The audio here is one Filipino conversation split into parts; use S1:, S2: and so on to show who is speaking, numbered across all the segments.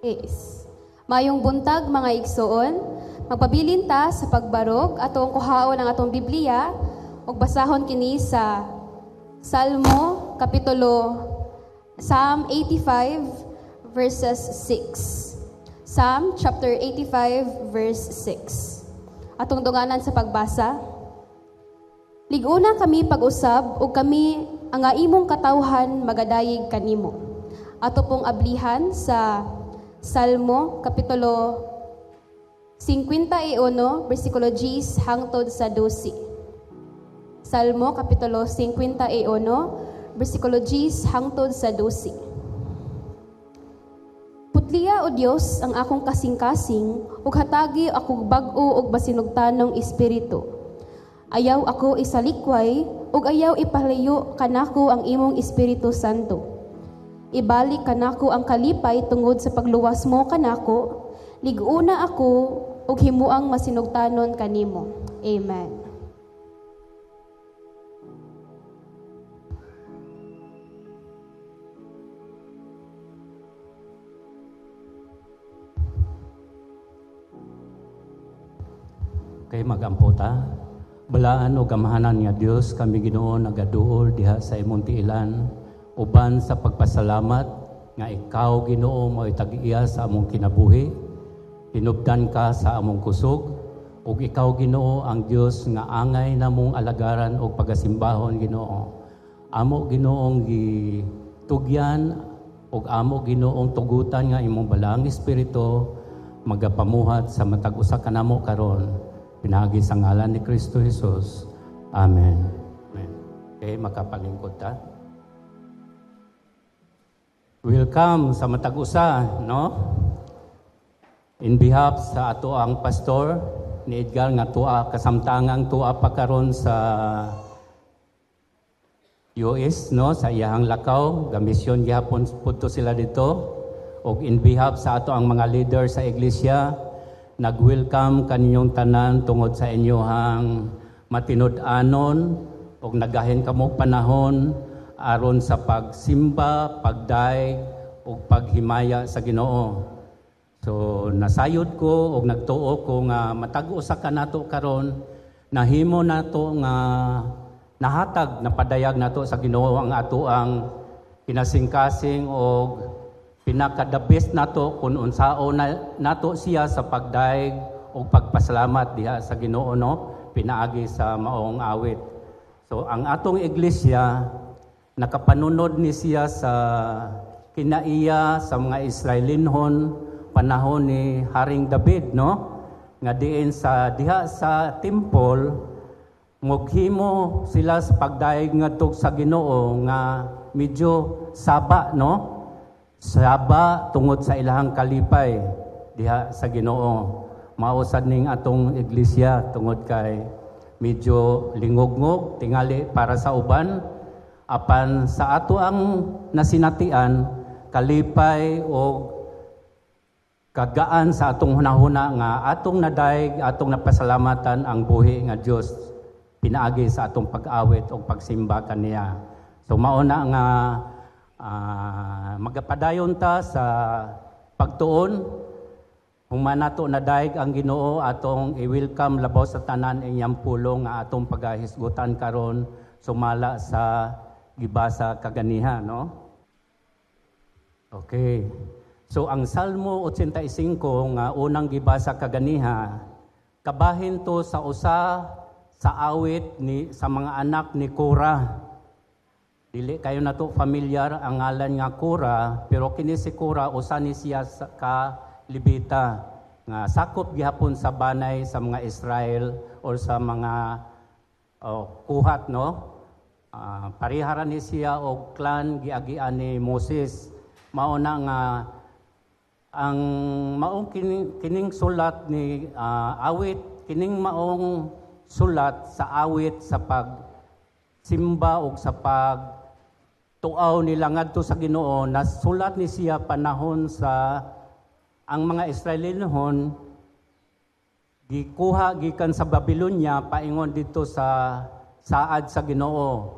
S1: Yes. Mayong buntag mga igsoon, magpabilin ta sa pagbarog atong kuhaon ang atong Biblia ug basahon kini sa Psalm 85 verses 6. Psalm chapter 85 verse 6. Atong dunganan sa pagbasa. Liguna kami pag-usab ug kami ang imong katawhan magadayeg kanimo. Ato pong ablihan sa Salmo kapitulo 51 bersikulo 10 hangtod sa 12. Salmo kapitulo 51 bersikulo 10 hangtod sa 12. Putliya o Dios ang akong kasing-kasing ug hatagi akong bag-o ug basinugtanong espiritu. Ayaw ako isalikway ug ayaw ipalayo kanako ang imong Espiritu Santo. Ibalik kanako ang kalipay tungod sa pagluwas mo kanako, liguna ako ug himuang masinugtanon kanimo. Amen.
S2: Kay magampo ta. Balaan o gamahanan nga Dios kami Ginoo nagaduol diha sa imong tiilan uban sa pagpasalamat nga ikaw Ginoo mo tag-iya sa among kinabuhi. Tinubdan ka sa among kusog ug ikaw Ginoo ang Dios nga angay namong alagaran og pagasimbahon Ginoo. Amo Ginoong gitugyan ug amo Ginoong tugutan nga imong balaang espiritu magapamuhat sa matag usa kanamo karon. Pinagi sa ngalan ni Kristo Jesus. Amen. Amen. Okay, makapalingkod ta. Welcome sa matag-usa, no? In behalf sa ato ang pastor ni Edgar nga tuwa kasamtangang tuwa pa karon sa US, no? Sa iyahang lakaw, gamisyon gihapon pudto sila dito. Og in behalf sa ato ang mga leader sa iglesia, nag-welcome kaninyong tanan tungod sa inyohang matinud-anon ug nagahin kamo panahon aron sa pagsimba, pagdaig ug paghimaya sa Ginoo. So nasayod ko ug nagtuo ko nga matag-o sa kanato karon nahimo nato nga nahatag napadayag nato sa Ginoo ang ato ang kinasing-kasing ug pinaka-the best nato kung unsao nato siya sa pagdaig o pagpasalamat diha sa Ginoo, no? Pinaagi sa maong awit. So ang atong iglesia nakapanunod ni siya sa kinaiya sa mga Israelinhon panahon ni Haring David, no? Nga diin sa diha sa temple mughimo sila sa pagdaig ngadto sa Ginoo nga medyo saba, no? Saba tungod sa ilahang kalipay diha sa Ginoo. Mausad ning atong iglesia tungod kay medyo lingog-ngog tingali para sa uban apan sa ato ang nasinatian kalipay o kagaan sa atong hunahuna nga atong nadaig atong napasalamatan ang buhi nga Dios pinaagi sa atong pag-awit o pagsimba kaniya. So mauna nga magapadayon ta sa pagtuon human nato nadaig ang Ginoo atong i-welcome labaw sa tanan iyang pulong nga atong pagahisgutan karon sumala sa gibasa kaganiha, no? Okay. So ang Salmo 85 nga unang gibasa kaganiha kabahin to sa usa sa awit ni sa mga anak ni Korah. Dili kayo na to familiar ang ngalan nga Korah, pero kini si Korah usa ni siya ka Levita nga sakop gihapon sa banay sa mga Israel or sa mga kuhat, no? Parihara ni siya og clan giagian ni Moses. Mauna nga ang maong kining sulat ni awit, kining maong sulat sa awit sa pagsimba og sa tuaw nila ngadto sa Ginoo, nasulat ni siya panahon sa ang mga Israelinhon gikuha gikan sa Babylonia paingon dito sa saad sa Ginoo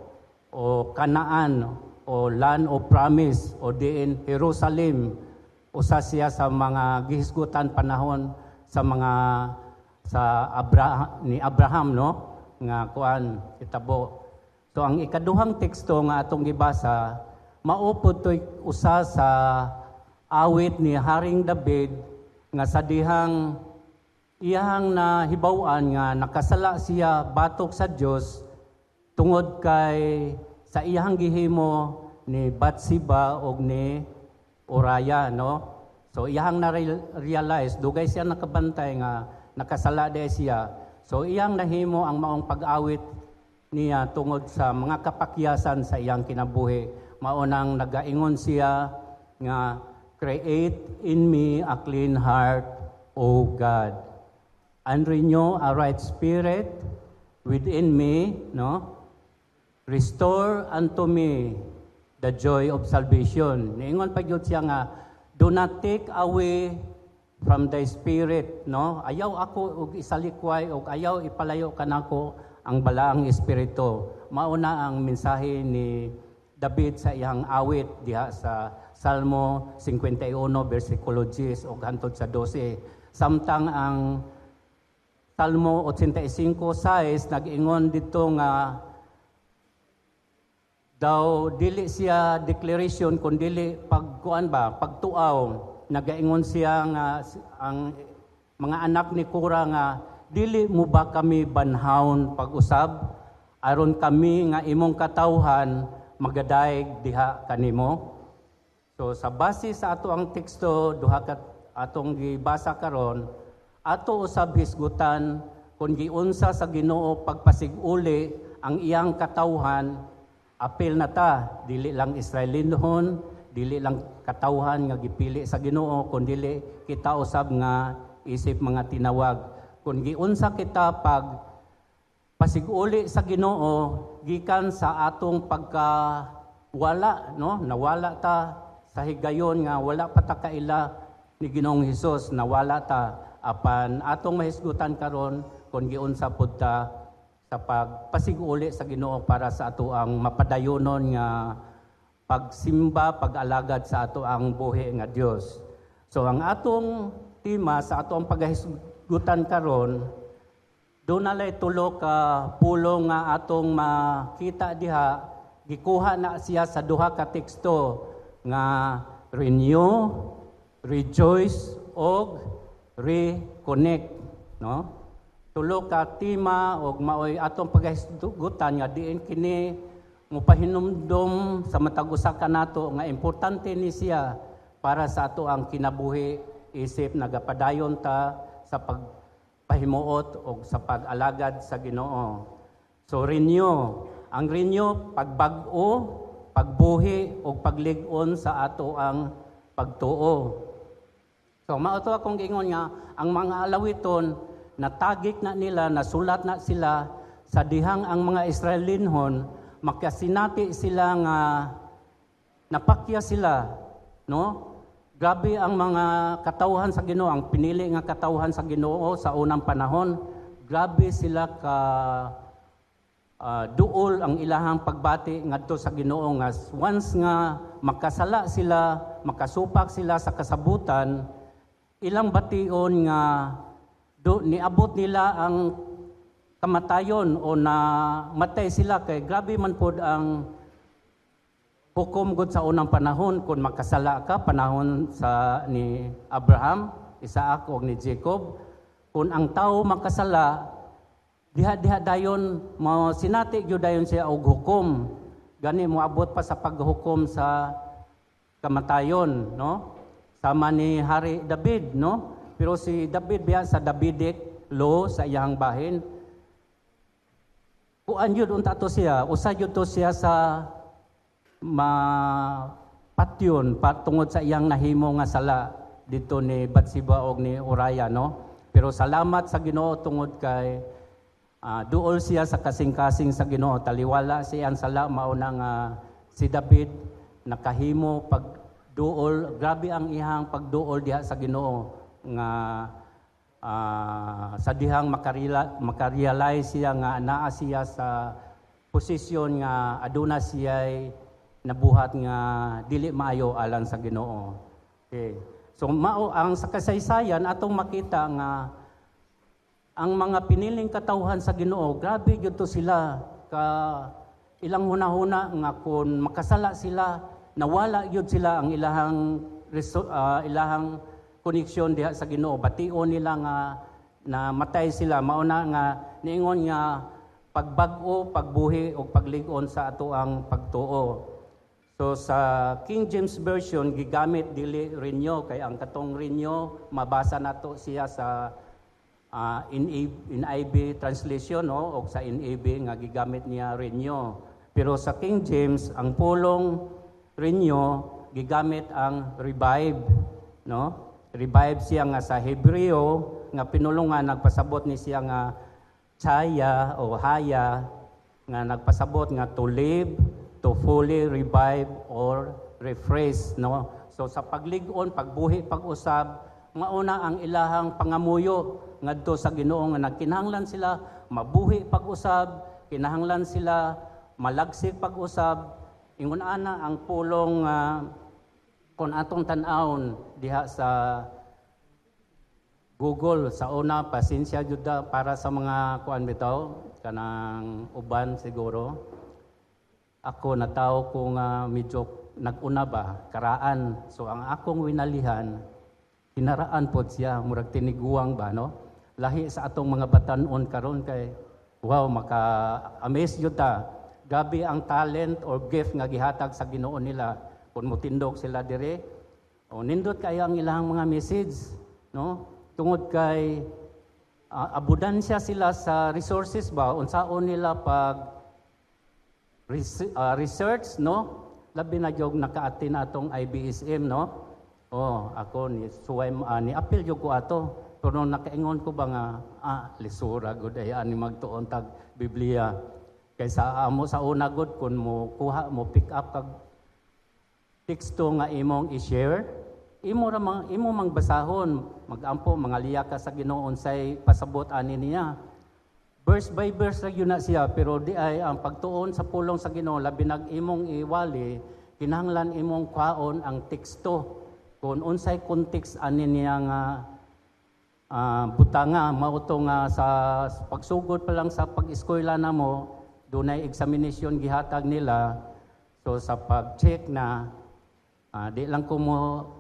S2: o Kanaan o land of promise o diin Jerusalem usa siya sa mga gihisgutan panahon sa mga ni Abraham, no, nga kuan kitabo. So ang ikaduhang teksto nga atong gibasa maupod toy usa sa awit ni Haring David nga sa dihang iyang nahibaw-an nga nakasala siya batok sa Dios tungod kay sa iyang gihimo ni Bathsheba og ni Uriah, no? So iyang na-realize dugay siya nakabantay nga nakasala di siya. So iyang nahimo ang maong pag-awit niya tungod sa mga kapakyasan sa iyang kinabuhi. Maunang nagaingon siya nga, "Create in me a clean heart, O God, and renew a right spirit within me," no? "Restore unto me the joy of salvation." Niingon pa gyud siya nga, "Do not take away from thy spirit," no? Ayaw ako og isalikway og ayaw ipalayo kanako ang balaang espiritu. Mauna ang mensahe ni David sa iyang awit diha sa Salmo 51 bersikulo 10 ug hantod sa 12. Samtang ang Salmo 85:6 nag-ingon dito nga daw dili siya declaration kundi pagtuaw. Nagaingon siya nga ang mga anak ni Kora nga, "Dili mo ba kami banhawon pag-usab aron kami nga imong katawhan magadayeg diha kanimo?" So sa base sa ato ang teksto duha ka atong gibasa karon, ato usab hisgutan kung giunsa sa Ginoo pagpasiguli ang iyang katawhan. Apil na ta, dili lang Israelinhon, dili lang katawhan nga gipili sa Ginoo, kundi kita usab nga isip mga tinawag. Kung giunsa kita pag pasiguli sa Ginoo gikan sa atong pagkawala, no? Nawala ta sa higayon nga wala pa ta kaila ni Ginoong Hesus, nawala ta apan atong mahisgutan karon kung giunsa pud ta sa pagpasiguli sa Ginoo para sa ato ang mapadayonon nga pagsimba, pag-alagad sa ato ang buhi nga Dios. So ang atong tema sa ato ang paghisgutan karon, doon nalay tulo ka pulong nga atong makita diha, gikuha na siya sa duha ka teksto nga renew, rejoice, og reconnect, no? Tulo ka tema og maoy atong paghisgutan nga diin kini mopahinumdom sa matag usa ka nato nga importante ni siya para sa ato ang kinabuhi isip nagapadayon ta sa pagpahimuot og sa pag-alagad sa Ginoo. So renew, ang renew pagbag-o, pagbuhi og paglig-on sa ato ang pagtuo. So mao to akong giingon nga ang mga alawiton natagik na nila, nasulat na sila sa dihang ang mga Israelinhon makasinati sila nga napakya sila, no? Grabe ang mga katawhan sa Ginoo, ang pinili nga katawhan sa Ginoo sa unang panahon. Grabe sila ka duol ang ilahang pagbati ngadto sa Ginoo nga once nga makasala sila, makasupak sila sa kasabutan, ilang bation nga niabot nila ang kamatayon o na matay sila kay grabe man pod ang hukom gud sa unang panahon kung makasala ka panahon sa ni Abraham, Isaac ug ni Jacob. Kung ang tao makasala diha dayon mo sinati gyud dayon siya og hukom. Gani moabot pa sa paghukom sa kamatayon, no? Sama ni Hari David, no? Pero si David biya sa Davidic law sa iyang bahin. Kuan yun unta to siya, usa yun to siya sa patyon patungod sa iyang nahimo nga sala dito ni Bathsheba og ni Uriah, no? Pero salamat sa Ginoo tungod kay duol siya sa kasing-kasing sa Ginoo, taliwala siya ang sala mao na nga si David nakahimo pagduol, grabe ang iyang pagduol diha sa Ginoo nga sa dihang makarealize siya nga naa siya sa posisyon nga aduna siya'y nabuhat nga dili maayo alang sa Ginoo. Okay. So mao ang sa kasaysayan atong makita nga ang mga piniling katawhan sa Ginoo, grabe gyud to sila ka ilang hunahuna nga kun makasala sila, nawala gyud sila ang ilahang koneksyon diha sa Ginoo. Bation nila nga na matay sila, mauna nga niingon nga pagbag-o, pagbuhi o paglig-on sa ato ang pagtuo. So sa King James Version gigamit dili renyo kay ang katong renyo mabasa nato siya sa NIV translation no o sa NIV nga gigamit niya renyo. Pero sa King James ang pulong renyo gigamit ang revive no. Revive siya nga sa Hebreo nga pinulungan nagpasabot ni siya nga chaya o haya nga nagpasabot nga to live, to fully revive or refresh no. So sa paglig-on, pagbuhi, pag-usab mauna ang ilahang pangamuyo ngadto sa Ginoo nga nagkinahanglan sila mabuhi pag-usab, kinahanglan sila malagsik pag-usab. Ingon ana ang pulong kung atong tan-awon diha sa Google sa una, pasensya jud para sa mga kuan bitaw kanang uban siguro. Ako nataw ko nga medyo nag-una ba karaan. So ang akong winalihan hinaraan pod siya murag tiniguang ba no. Lahi sa atong mga batan-on karon kay wow maka-amaze jud ta. Gabi ang talent or gift nga gihatag sa Ginoo nila kung mutindog sila dire. O nindot kay ang ilang mga message no. Tungod kay abudansya sila sa resources ba unsaon nila pag research no labi na jog naka-attend atong IBSM no. Ako ni suway ni apil jud ko ato pero nakaingon ko ba nga lisura gud ay ani magtuon tag Biblia kaysa amo sa una gud kun mo kuha mo pick up kag teksto nga imong i-share imo mang basahon magampo mangaliya ka sa Ginoo unsay pasabot ani niya verse by verse ra gyud na siya pero di ay ang pagtuon sa pulong sa Ginoo labi nag imong iwali kinahanglan imong kwaon ang teksto kung unsay context ani niya nga butanga mao to nga sa pagsugod pa lang sa pag-eskwela namo dunay examination gihatag nila so sa pag-check na di lang ko mo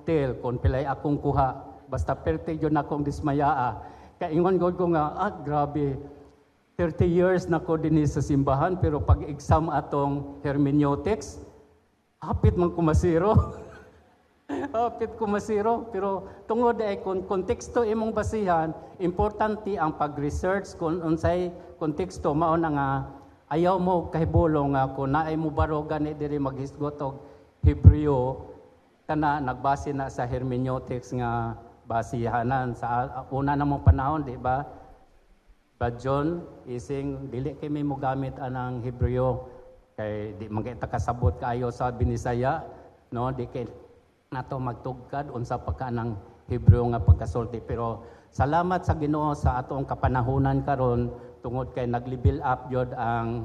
S2: tell kung pilay akong kuha. Basta perte yun akong dismayaa. Kaingon ko nga, grabe, 30 years na ko din sa simbahan, pero pag-exam atong hermeneutics, hapit man kumasiro. Hapit kumasiro. Pero tungod ay kung konteksto imong basihan, importante ang pag-research kung unsay konteksto, mao na nga, ayaw mo kahibulong nga kung naay mo barogan diri maghisgot og Hebreo, kana nagbase na sa hermeneutics nga basihanan sa una namong panahon di ba Brad John ising dili kay may mo gamit anang Hebreo kay di man kay kasabot kaayo sa Binisaya no di kay nato magtugkad unsa pa kanang Hebreo nga pagkasulti pero salamat sa Ginoo sa atong kapanahunan karon tungod kay nag-level up jud ang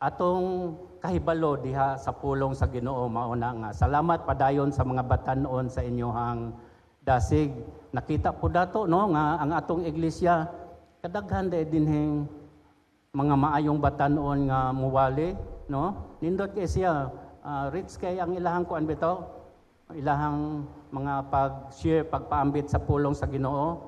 S2: atong kahibalo diha sa pulong sa Ginoo mauna nga salamat padayon sa mga batan-on sa inyohang dasig nakita po dato no nga ang atong iglesia kadaghan dinhing mga maayong batan-on nga muwali no nindot kay siya rich kay ang ilahang kuan bitaw ilahang mga pag-share pagpaambit sa pulong sa Ginoo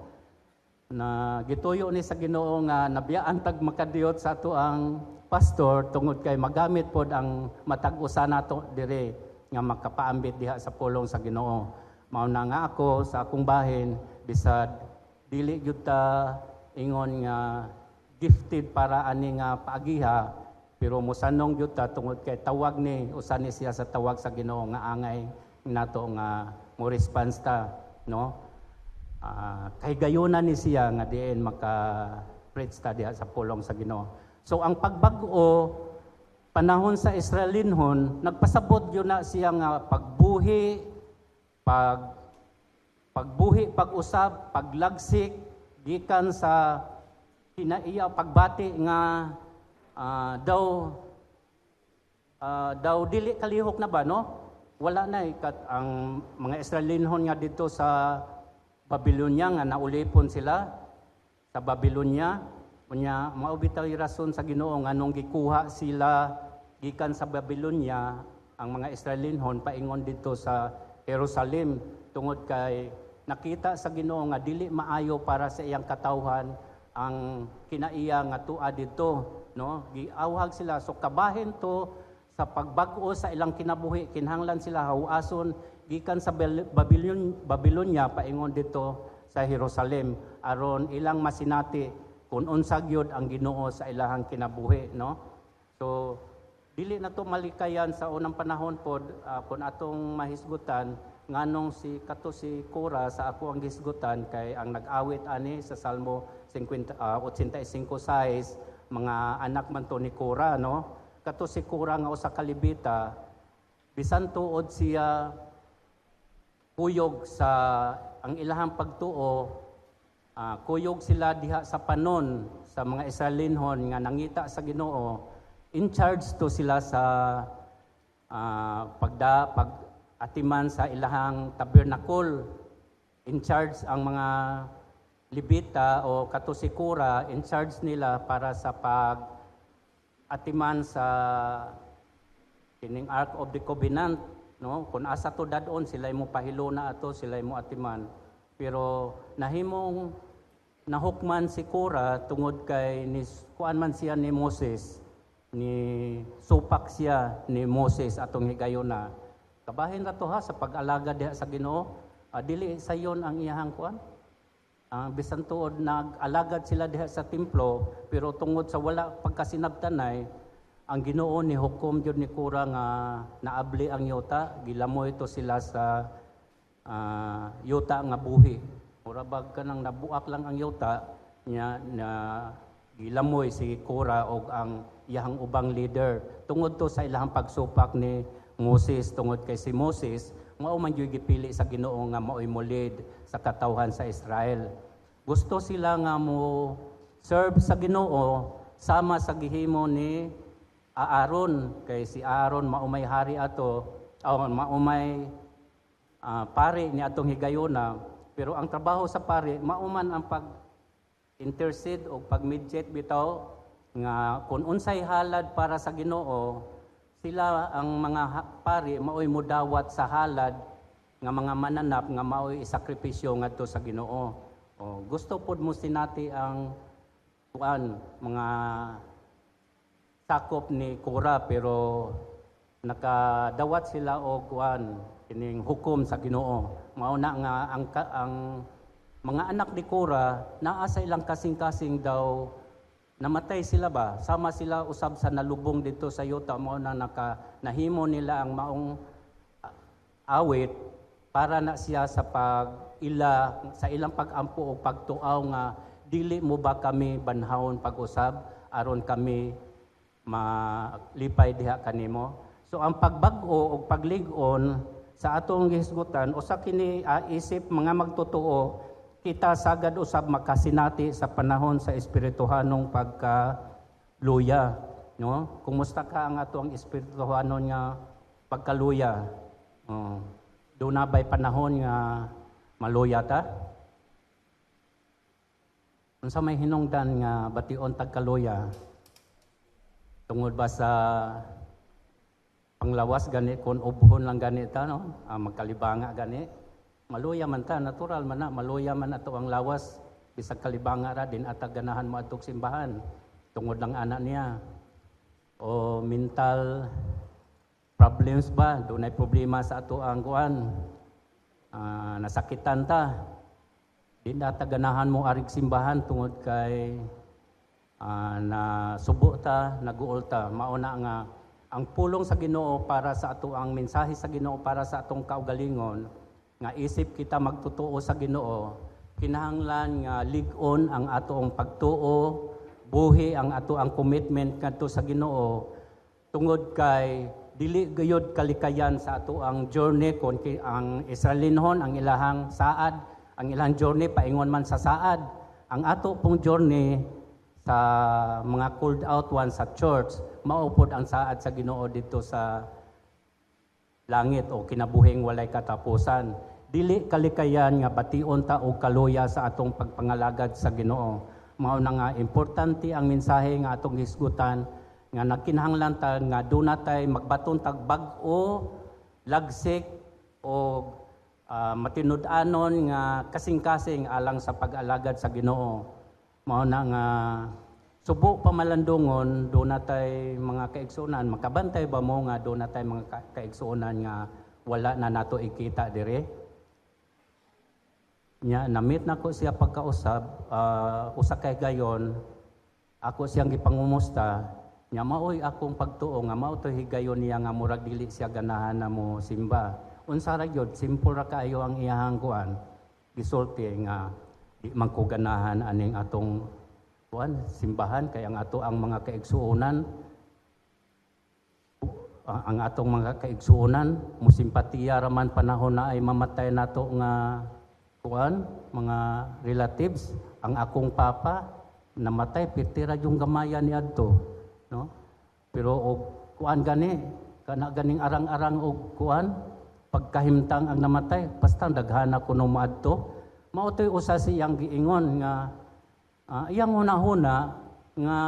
S2: na gituyo ni sa Ginoo nga nabiyaan tag makadiyot sa ato ang pastor tungod kay magamit pod ang matag-usa nato dire nga makapaambit diha sa pulong sa Ginoo. Mao na nga ako sa akong bahin bisad dili gyud ta ingon nga gifted para ani nga paagiha pero musanong gyud ta tungod kay tawag ni usa ni siya sa tawag sa Ginoo nga angay nato nga mo response ta no. Kay gayunan ni siya nga diin maka-preach ta diha sa pulong sa Ginoo. So ang pagbag-o panahon sa Israelinhon nagpasabot gyud na siya nga pagbuhi, pag-usab, paglagsik gikan sa kinaiya pagbati nga daw dili kalihok na ba no? wala na ang mga Israelinhon nga dito sa Babylonia nga naulipon sila sa Babylonia. Unya mao bitaw rason sa Ginoo nga nung gikuha sila gikan sa Babylonia ang mga Israelinhon paingon dito sa Jerusalem tungod kay nakita sa Ginoo nga dili maayo para sa iyang katawhan ang kinaiya nga tua dito, no? Giawhag sila, so kabahin to sa pagbag-o sa ilang kinabuhi, kinahanglan sila hawason gikan sa Babylonia paingon dito sa Jerusalem aron ilang masinati kung unsa gyud ang Ginoo sa ilahang kinabuhi, no? So dili na to malikayan sa unang panahon pod kung atong mahisgutan nganong si Kora sa ako ang gisgutan kay ang nag-awit ani sa Salmo 85:6 mga anak man to ni Kora, no? Kato si Kora nga usa ka Levita, bisan tuod siya kuyog sa ang ilahang pagtuo, kuyog sila diha sa panon sa mga Israelinhon nga nangita sa Ginoo, in charge to sila sa pag-atiman sa ilahang tabernacle. In charge ang mga Levita o kato si Kora, in charge nila para sa atiman sa kining Ark of the Covenant, no? Kung asa to dadon sila mo pahilo na ato, sila mo atiman. Pero nahimong nahukman si Kora tungod kay kuan man siya ni Moses, ni supak siya ni Moses atong higayuna. Kabahin ra to ha sa pag-alaga diha sa Ginoo. Dili sayon ang iyahang kuan. Bisan tuod nag-alagad sila diha sa templo, pero tungod sa wala pagkasinabtanay, ang Ginoo ni hukom jud ni Kora nga naabli ang yuta, gilamoy to sila sa yuta nga buhi. Mura bag kanang nabuak lang ang yuta nya na gilamoy si Kora og ang iyahang ubang leader. Tungod to sa ilahang pagsupak ni Moses, tungod kay si Moses mao man gyud gipili sa Ginoo nga maoy molid sa katawhan sa Israel. Gusto sila nga mo serve sa Ginoo sama sa gihimo ni Aaron, kay si Aaron maumay hari ato, maumay pari ni atong higayuna, pero ang trabaho sa pari mauman ang pag-intercede o pag-mediate bitaw nga kung unsay halad para sa Ginoo, sila ang mga pari maoy mudawat sa halad nga mga mananap nga maoy isakripisyo ngadto sa Ginoo. Gusto pod mo sinati ang mga sakop ni Kora, pero nakadawat sila og kining hukom sa Ginoo. Mao na nga ang mga anak ni Kora naa sa ilang kasing-kasing daw namatay sila ba? Sama sila usab sa nalubong dito sa yuta, mo na nahimo nila ang maong awit para na siya sa sa ilang pagampo o pagtuaw nga dili mo ba kami banhawon pag-usab aron kami malipay diha kanimo. So ang pagbag-o o paglig-on sa atong gihisgutan usa kini isip mga magtotoo, kita sagad usab makasinati sa panahon sa espirituhanong pagkaluya, no? Kumusta ka ang ato ang espirituhanon nga pagkaluya? Doon na ba'y panahon nga maluya ta? Unsa may hinungdan nga bation tagkaluya? Tungod ba sa panglawas gani kun ubhon lang gani ta, no? Magkalibanga gani? Maluya man ta, natural man na, maluya man ato ang lawas, bisag kalibanga ra din atag ganahan mo atong simbahan, tungod lang anak niya. O mental problems ba, doon ay problema sa ato ang kuan, nasakitan ta, din atag ganahan mo arig simbahan tungod kay nasubo ta, naguol ta. Mauna nga, ang pulong sa Ginoo para sa ato, ang mensahe sa Ginoo para sa atong kaugalingon, nga isip kita magtutuo sa Ginoo, kinahanglan nga lig-on ang atong pagtuo, buhi ang ato ang commitment kadto sa Ginoo, tungod kay dili gayud kalikayan sa ato ang journey kon ang Israelinhon ang ilahang saad, ang ilang journey paingon man sa saad. Ang ato pong journey sa mga called out ones sa church, maupod ang saad sa Ginoo dito sa langit o kinabuhing walay katapusan. Dili kalikayan nga bation ta og kaluya sa atong pagpangalagad sa Ginoo. Mao na nga importante ang mensahe nga atong hisgutan nga nagkinahanglan ta nga dunay magbaton tag bag-o, lagsik o matinud-anon nga kasing-kasing alang sa pag-alagad sa Ginoo. Mao na nga subo pamalandungon dunay mga kaigsuonan, makabantay ba mo nga dunay mga kaigsuonan nga wala na nato ikita dire? Nya namit nako siya pagkausab, usa kay gayon ako siyang gipangumusta. Nya maoy akong pagtuo nga mao to higayon niya nga murag dili siya ganahan na mo simba. Unsa ra gyud, simple ra kaayo ang iyahang kuan. Gisulti nga di man ko ganahan aning atong kuan simbahan kay ang ato ang mga kaigsuonan ang atong mga kaigsuonan musimpatiya ra man panahon na ay mamatay nato nga kuan mga relatives. Ang akong papa namatay pitira yung gamaya ni adto, no? Pero og kuan gani kana ganing arang-arang og kuan pagkahimtang ang namatay basta daghana kuno maadto. Mao toy usa siyang giingon nga iyang hunahuna nga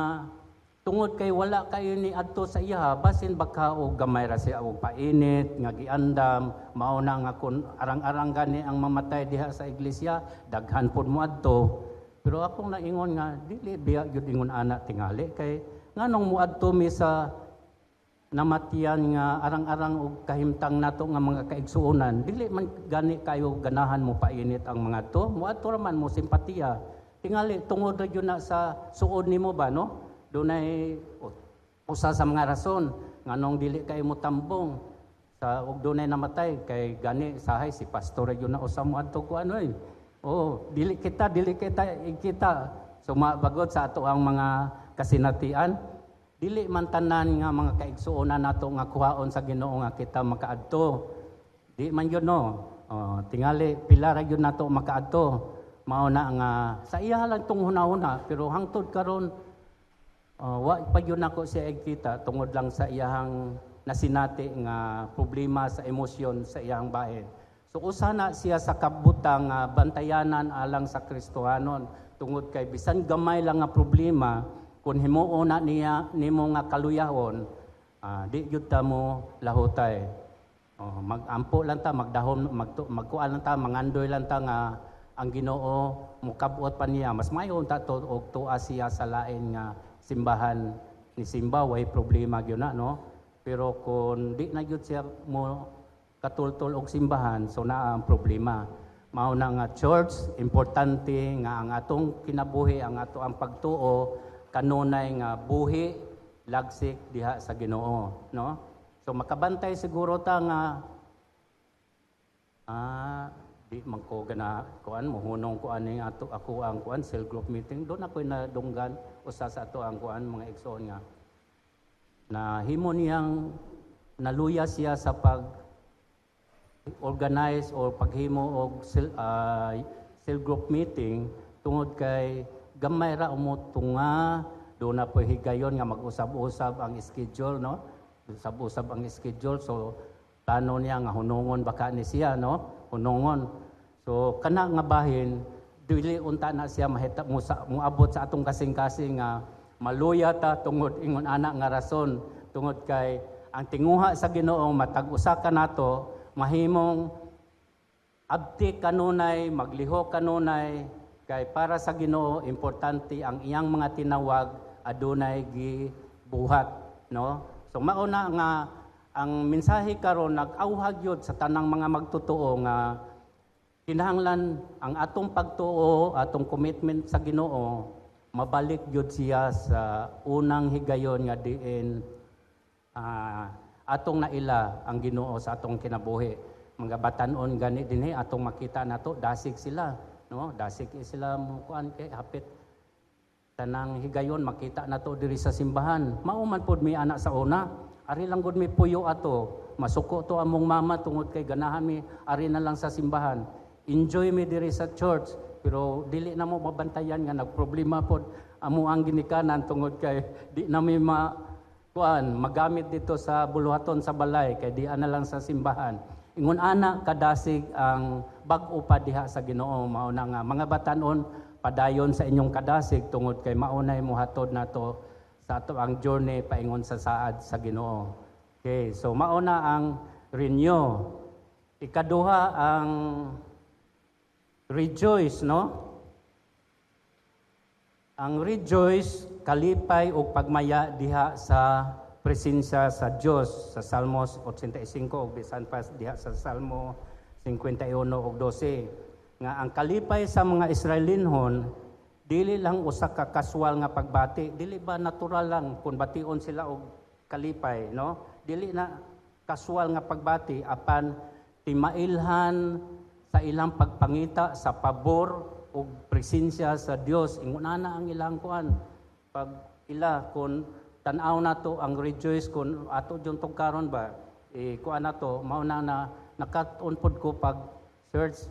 S2: tungod kay wala kayo ni adto sa iya basin baka og gamay ra siya og painit nga giandam mao na nga kun arang-arang gani ang mamatay diha sa iglesia daghan pud mo adto. Pero akong naingon nga dili biya gyud ingon ana tingali kay nganong muadto mi sa namatian nga arang-arang og kahimtang nato nga mga kaigsuonan dili man gani kayo ganahan mo painit ang mga to muadto ra man mo simpatiya tingali tungod ra gyud na sa suod nimo ba no. Dunay usa sa mga rason nganong dili kay mo tambong sa og dunay namatay kay gani sahay si pastor gyud na usa mo adto ko anoy. Oh, dili kita ikita sumabagot sa ato ang mga kasinatian. Dili man tanan nga mga kaigsuonan nato nga kuhaon sa Ginoo nga kita makaadto. Di man yun no. Tingali pila ra gyud nato makaadto. Mao na nga sa iya lang tong hunahuna pero hangtod karon wa pa yun ako siya ikita tungod lang sa iyahang nasinati nga problema sa emosyon sa iyahang bahin. So usana siya sa kabutang bantayanan alang sa Kristohanon tungod kay bisan gamay lang nga problema kun himuo na niya nimo nga kaluyahon di gyud ta mo lahutay. Magampo lang ta magdahom magkuan lang ta mangandoy lang ta nga ang Ginoo mukabot pa niya mas mayon ta to og tuwa siya sa lain nga simbahan ni simba way problema gyud na no. Pero kung di na gyud siya mo katultol og simbahan so naa ang problema. Mao na nga church importante nga ang atong kinabuhi ang ato ang pagtuo kanunay nga buhi lagsik diha sa Ginoo no. So makabantay siguro ta nga di man ko gana kuan mohunong ko ani ato ako ang kuan cell group meeting doon ako nadunggan usa sa ato ang kuan mga igsoon nga na himo niyang naluya siya sa pag organize or paghimo og cell group meeting tungod kay gamay ra umutunga doon na po higayon nga mag-usab-usab ang schedule no. Usab-usab ang schedule so plano niya nga hunongon baka ni siya no hunongon. So kana nga bahin dili unta na siya mahita moabot sa atong kasing-kasing nga maluya ta tungod ingon ana nga rason tungod kay ang tinguha sa Ginoo matag-usa ka nato mahimong abti kanunay magliho kanunay kay para sa Ginoo importante ang iyang mga tinawag adunay gibuhat no. So mao na nga ang mensahe karon nag-awhag yun sa tanang mga magtotoo nga kinahanglan ang atong pagtuo, atong commitment sa Ginoo, mabalik yun siya sa unang higayon nga diin atong naila ang Ginoo sa atong kinabuhi. Mga batanon gani dinhi atong makita nato dasig sila, no? Dasig sila mo kuan kay hapit tanang higayon makita nato diri sa simbahan. Mao man pod mi anak sa una. Ari lang gud mi puyo ato. Masuko to among mama tungod kay ganahan mi ari na lang sa simbahan. Enjoy mi diri sa church pero dili na mo mabantayan nga nagproblema pod amo ang ginikanan tungod kay di na mi magamit dito sa buluhaton sa balay kay di ana lang sa simbahan. Ingon ana kadasig ang bag-o pa diha sa Ginoo. Mao na nga mga batanon padayon sa inyong kadasig tungod kay maunay mohatod nato sa ato ang journey paingon sa saad sa Ginoo. Okay, so mauna ang renew. Ikaduha ang rejoice, no? Ang rejoice, kalipay o pagmaya diha sa presensya sa Dios sa Salmos 85 ug bisan pa diha sa Salmo 51 ug 12 nga ang kalipay sa mga Israelinhon dili lang usa ka casual nga pagbati, dili ba natural lang kung bation sila og kalipay, no? Dili na casual nga pagbati apan timailhan sa ilang pagpangita sa pabor ug presensya sa Dios. Ingon ana ang ilang kuan pag ila kun tan-aw nato ang rejoice kun ato jung tugkaron ba kuan nato mao na nakat-on pod ko pag search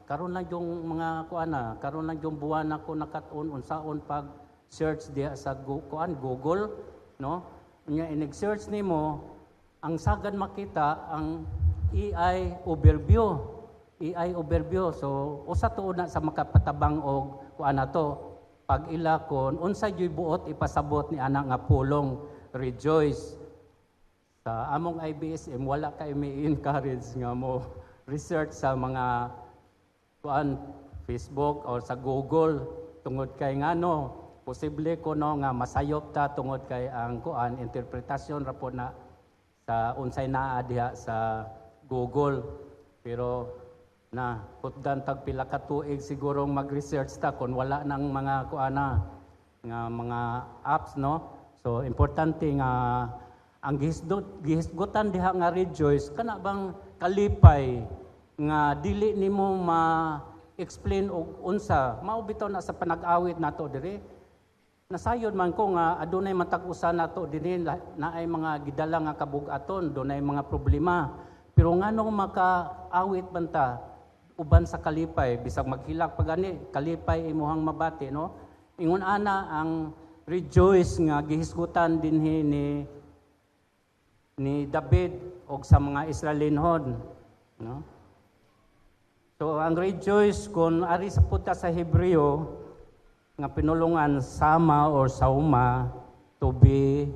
S2: karon lang yung mga kuana karon lang yung buwan ako nakat-on unsaon pag search diha sa kuan Google, no? Nya inig-search nimo ang sagad makita ang AI overview. So usa tuod na sa makapatabang og kuan nato pag ila kon unsa joy buot ipasabot ni ana nga pulong rejoice. Sa among IBSM wala kay may encourage nga mo research sa mga kuan Facebook or sa Google tungod kay ngano posible kuno nga masayop ta tungod kay ang kuan interpretasyon ra po na sa unsay naa diha sa Google. Pero na putdan tag pila ka tuig siguro mag-research ta kung wala nang mga kuana nga mga apps, no? So importante nga ang gihisgutan diha nga rejoice kana bang kalipay nga dili nimo ma-explain og unsa mao bitaw na sa panag-awit nato diri. Nasayod man ko nga adunay matag-usa nato dinhi naay mga gidala nga kabug-aton, dunay mga problema. Pero nganong maka-awit banta uban sa kalipay bisag maghilak pa gani kalipay imuhang mabati, no? Ingon ana ang rejoice nga gihisgutan dinhi ni David og sa mga Israelinhon, no? So ang rejoice kun ari sa puta sa Hebreo nga pinulungan sama or sauma to be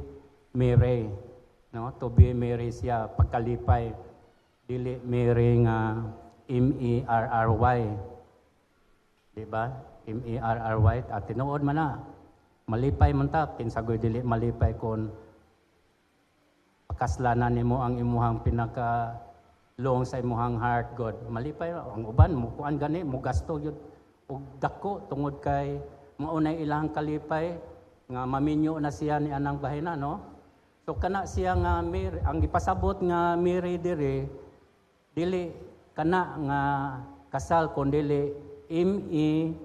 S2: merry, no? To be merry siya pagkalipay dili merry nga M-E-R-R-Y. Diba? M-E-R-R-Y. At tinuod man na. Malipay man ta. Kinsagoy dili malipay kung pakaslanan nimo ang imuhang pinaka-long sa imuhang heart, God. Malipay. Ang uban, mukuan gani, mugasto yun. Ug dako, tungod kay maunay ilang kalipay, nga maminyo na siya ni anang bahina, no? So kana siya nga, ang ipasabot nga Mary diri, dili kana nga kasal kundili M-E-E-R-Y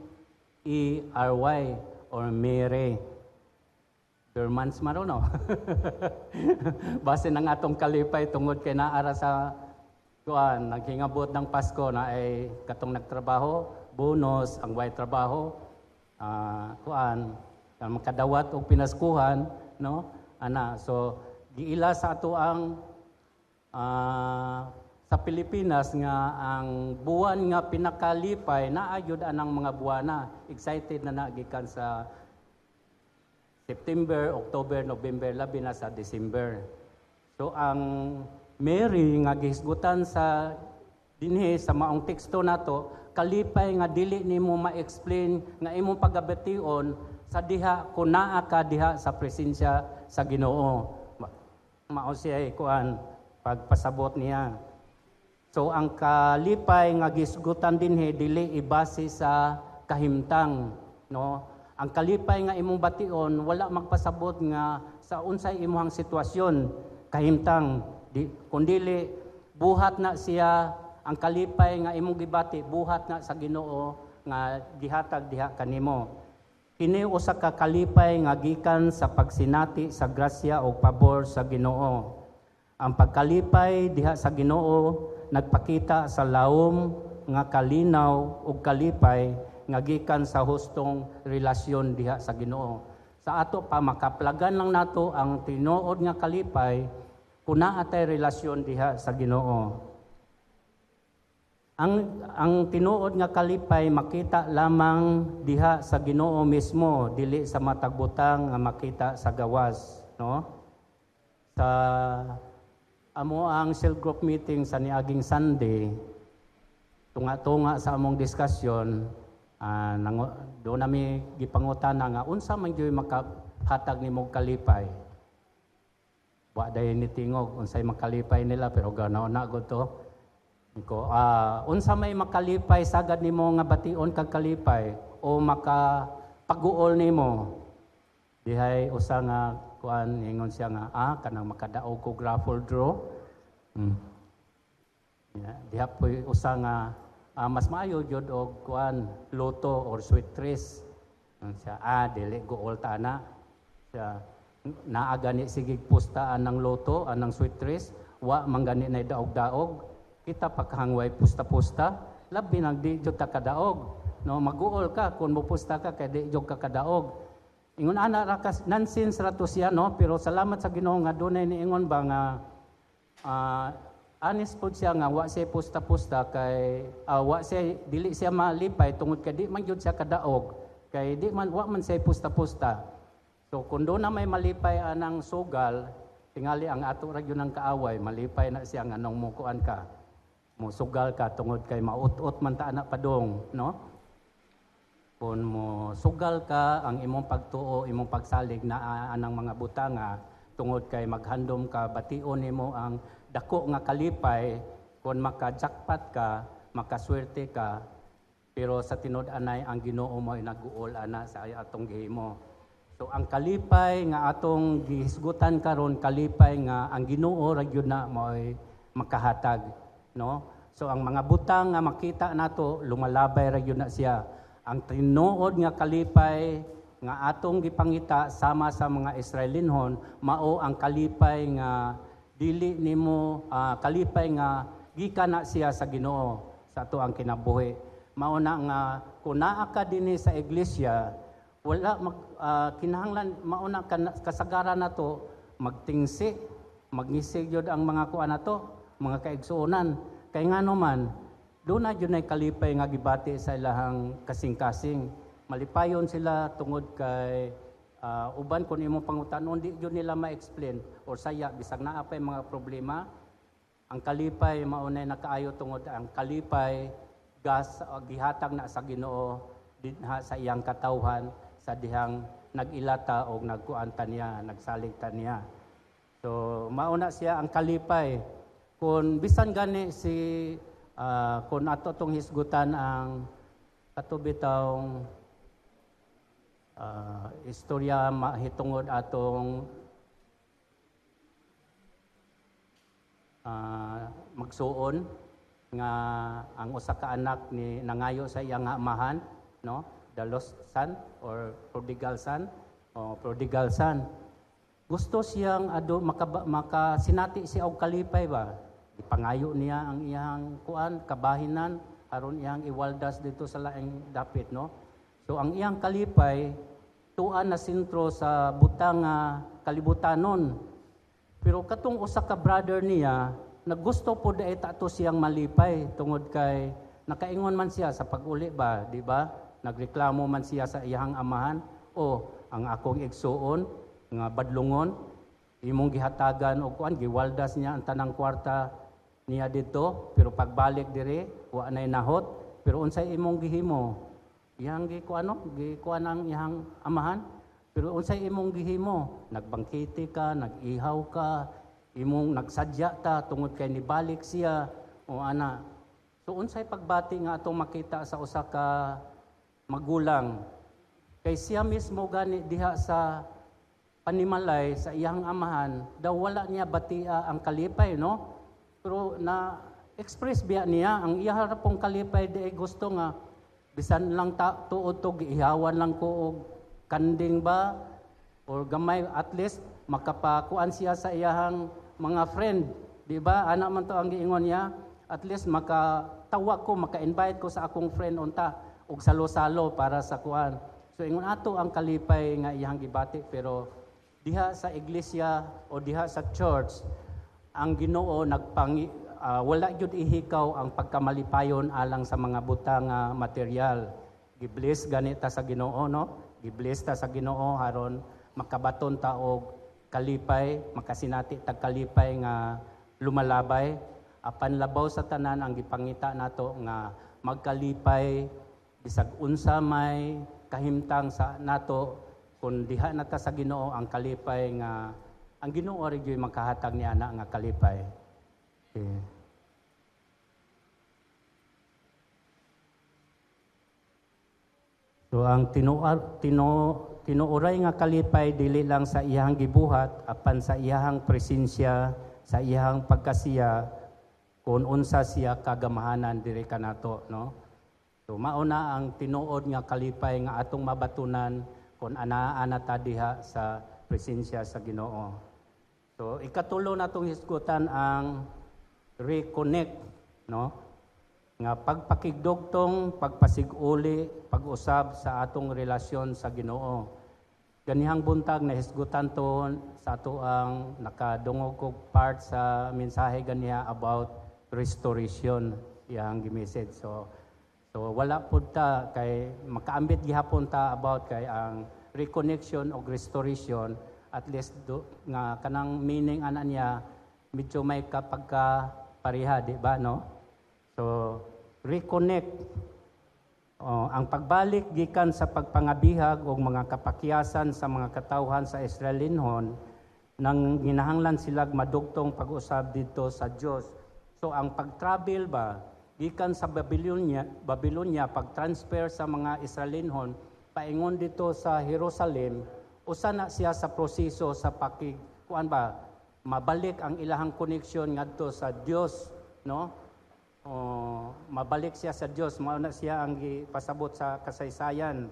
S2: or Mary. Germans man no? Base ng atong kalipay tungod kay naara sa kuan naghingabot ng Pasko na ay katong nagtrabaho, bonus ang way trabaho, kuan makadawat og pinaskuhan, no? Ana, so giila sa ato ang sa Pilipinas nga ang buwan nga pinakalipay naayod anang mga buwana. Excited na nagikan sa September, October, November, labi na sa December. So ang Mary nga gihisgutan sa dinhi sa maong teksto nato, kalipay nga dili nimo ma-explain nga imong pagabation sa diha kun naa ka diha sa presensya sa Ginoo. Mao siya kuan pagpasabot niya. So ang kalipay nga gisgutan dinhi dili ibase sa kahimtang, no? Ang kalipay nga imong bation wala magpasabot nga sa unsay imong sitwasyon kahimtang kundili buhat na siya ang kalipay nga imong gibati buhat na sa Ginoo nga gihatag diha kanimo. Kini usa ka kalipay nga gikan sa pagsinati sa grasya o pabor sa Ginoo. Ang pagkalipay diha sa Ginoo nagpakita sa lawom nga kalinaw ug kalipay nga gikan sa hustong relasyon diha sa Ginoo. sa ato pa makaplagan lang nato ang tinuod nga kalipay kuna atay relasyon diha sa Ginoo. Ang tinuod nga kalipay makita lamang diha sa Ginoo mismo, dili sa matag butang nga makita sa gawas, no? Sa amo ang cell group meeting sa niaging Sunday, tunga-tunga sa among diskusyon, doon nami gipangutana nga unsa man gyud makahatag nimong kalipay. Wa dayon ni tingog unsay makalipay nila pero ganaw na gud to. Ko unsa may makalipay sagad nimo nga bation kag kalipay o makapaguol nimo. Dihay usa nga kuan ingon siya nga kanang makadaog ko raffle draw. Diha po'y usa nga mas maayo jud og kuan loto or sweet trees. Siya dili gool ta na. Siya naa gani sigig pustaan ng loto anang sweet trees wa manggani na daog-daog. Kita paghangway pusta-pusta, labi nang di jud ta kadaog. No, maguol ka kung mupusta ka kay di jud ka kadaog. Ingon ana ra ka nonsense ra to siya no, pero salamat sa Ginoo nga dunay niingon ba nga honest pud siya nga wa siya pusta-pusta kay wa siya dili siya malipay tungod kay di man jud siya kadaog. Kay di man wa man siya pusta-pusta. So kung doon na may malipay anang sugal, tingali ang ato ra gyud ng kaaway, malipay na siya nga nang mukuan ka. Musugal ka tungod kay maut-ut man ta anak padong, no? Kung mo sugal ka ang imong pagtuo, imong pagsalig na anang mga butanga tungod kay maghandom ka, bation nimo ang dako nga kalipay, kung maka-jackpot ka, makaswerte ka, pero sa tinud-anay ang Ginoo mo nag-uol ana sa atong gihimo. So ang kalipay nga atong gihisgutan karon, kalipay nga ang Ginoo ra gyud na mo'y makahatag, no? So ang mga butang nga makita nato lumalabay ra gyud na siya. Ang tinuod nga kalipay nga atong gipangita sama sa mga Israelinhon mao ang kalipay nga dili nimo kalipay nga gikan na siya sa Ginoo sa ato ang kinabuhi. Mao na nga kun naa ka dinhi sa iglesia wala kinahanglan mauna kasagaran nato magtingsi magnisig jud ang mga kuan nato mga kaigsuonan kay ngano man doon na yun ay kalipay nga gibati sa ilahang kasing-kasing. Malipayon sila tungod kay uban kung imong pangutanon, di yun nila ma-explain or saya, bisag na apay mga problema. Ang kalipay, maunay nakaayo tungod ang kalipay, gihatag na sa Ginoo, sa iyang katawhan, sa dihang nag-ilata o nagkuanta niya, nagsaligta niya. So, mauna siya ang kalipay. Kung bisan gani kung ato itong hisgutan ang katubitang istorya mahitungod atong magsuon nga ang usa ka anak ni nangayo sa iyang amahan, no? The lost son or prodigal son o prodigal son. Gusto siyang makasinati siya og kalipay ba? Ipangayo niya ang iyang kuan kabahinan aron iyang iwaldas dito sa laing dapit, no? So ang iyang kalipay tuan na sentro sa butang kalibutanon. Pero katong usa ka brother niya naggusto po dai tato siyang malipay tungod kay nakaingon man siya sa pag-uli ba, di ba? Nagreklamo man siya sa iyang amahan, ang akong igsuon nga badlungon imong gihatagan og kuan giwaldas niya ang tanang kwarta niya dito, pero pagbalik dire wa nay nahot. Pero unsay imong gihimo? Iyang gikuan ang iyang amahan. Pero unsay imong gihimo? Nagbangkiti ka, nag-ihaw ka, imong nagsadya ta tungod kay nibalik siya o ana. So unsay pagbati nga atong makita sa usa ka magulang kay siya mismo gani diha sa panimalay sa iyang amahan daw wala niya batia ang kalipay, no? Pero na express biya niya ang iya pong kalipay di gusto nga bisan lang tuod to giihawan lang ko og kanding ba or gamay at least makapakuan siya sa iyang mga friend, di ba? Ana man to ang giingon niya, at least makatawa ko, maka-invite ko sa akong friend unta og salo-salo para sa kuan. So ingon ato ang kalipay nga iyang gibati, pero diha sa iglesia o diha sa church ang Ginoo wala gyud ihikaw ang pagkamalipayon alang sa mga butang nga material. Gibless ganita sa Ginoo, no? Gibless ta sa Ginoo haron makabaton ta og kalipay, makasinati tag kalipay nga lumalabay. Apan labaw sa tanan ang gipangita nato nga magkalipay bisag unsa may kahimtang sa nato kun diha na ta sa Ginoo ang kalipay nga ang Ginoo ri gyud makahatag ni ana nga kalipay. Okay. So ang tinuoray nga kalipay dili lang sa iyang gibuhat apan sa iyang presensya, sa iyang pagkasiya kung unsa siya kagamahanan diri kanato, no? So mauna ang tinuod nga kalipay nga atong mabatunan kung anaa ta diha sa presensya sa Ginoo. So ikatulo natong hisgutan ang reconnect, no? Nga pagpakigdugtong, pagpasiguli, pag-usab sa atong relasyon sa Ginoo. Ganihang buntag na hisgutan to sa ato ang nakadungog kog part sa mensahe ganiya about restoration iyang gi-message. So wala pud ta kay makaambit gihapon ta about kay ang reconnection o restoration, at least nga kanang meaning ana niya medyo may kapagka pareha, di ba, no? So reconnect, ang pagbalik gikan sa pagpangabihag o mga kapakyasan sa mga katawhan sa Israelinhon nang ginahanglan sila madugtong pag-usab dito sa Dios. So ang pag-travel ba gikan sa Babylonia pag-transfer sa mga Israelinhon paingon dito sa Jerusalem, usa na siya sa proseso sa mabalik ang ilahang koneksyon ngadto sa Dios, no? Mabalik siya sa Dios, mao na siya ang gipasabot sa kasaysayan.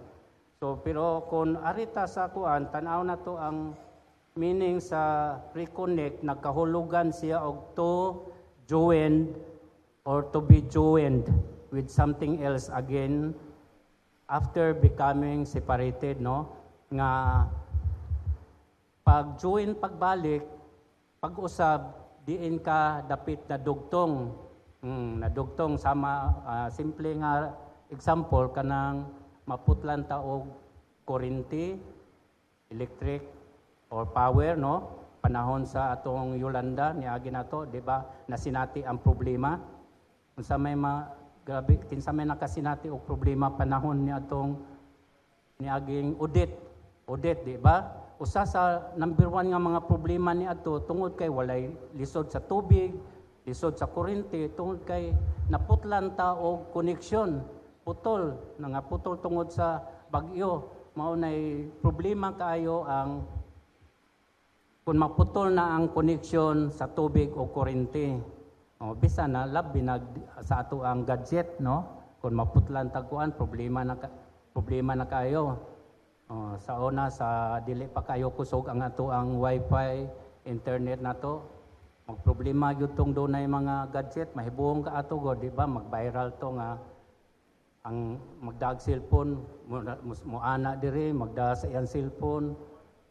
S2: So pero kung arita sa tan-aw na to ang meaning sa reconnect, nagkahulugan siya og to joined or to be joined with something else again after becoming separated, no? Nga pag-join, pagbalik, pag-usab, diin ka dapit na dugtong. Nadugtong sama, simple nga example, kanang maputlan ta og kuryente, electric, or power, no? Panahon sa atong Yolanda, niagi na to, di ba? Nasinati ang problema. Kung sa may grabe, kinsa may nakasinati og problema panahon ni atong niaging Odette, di ba? Usa sa number one nga mga problema ni ato tungod kay walay lisod sa tubig, lisod sa kuryente, tungod kay naputlan ta og koneksyon, putol tungod sa bagyo. Mao nay problema kaayo ang kung maputol na ang koneksyon sa tubig o kuryente. Bisa na labi sa ato ang gadget, no? Kung maputlan tagkuan, problema na kayo. Sa una, sa dili pa kayo kusog ang ato ang wifi, internet na to. Magproblema yun tong dunay mga gadget, mahibuong ka ato go, di ba? Mag-viral to nga ang magdag cellphone, mo ana diri, magda sa iyang cellphone,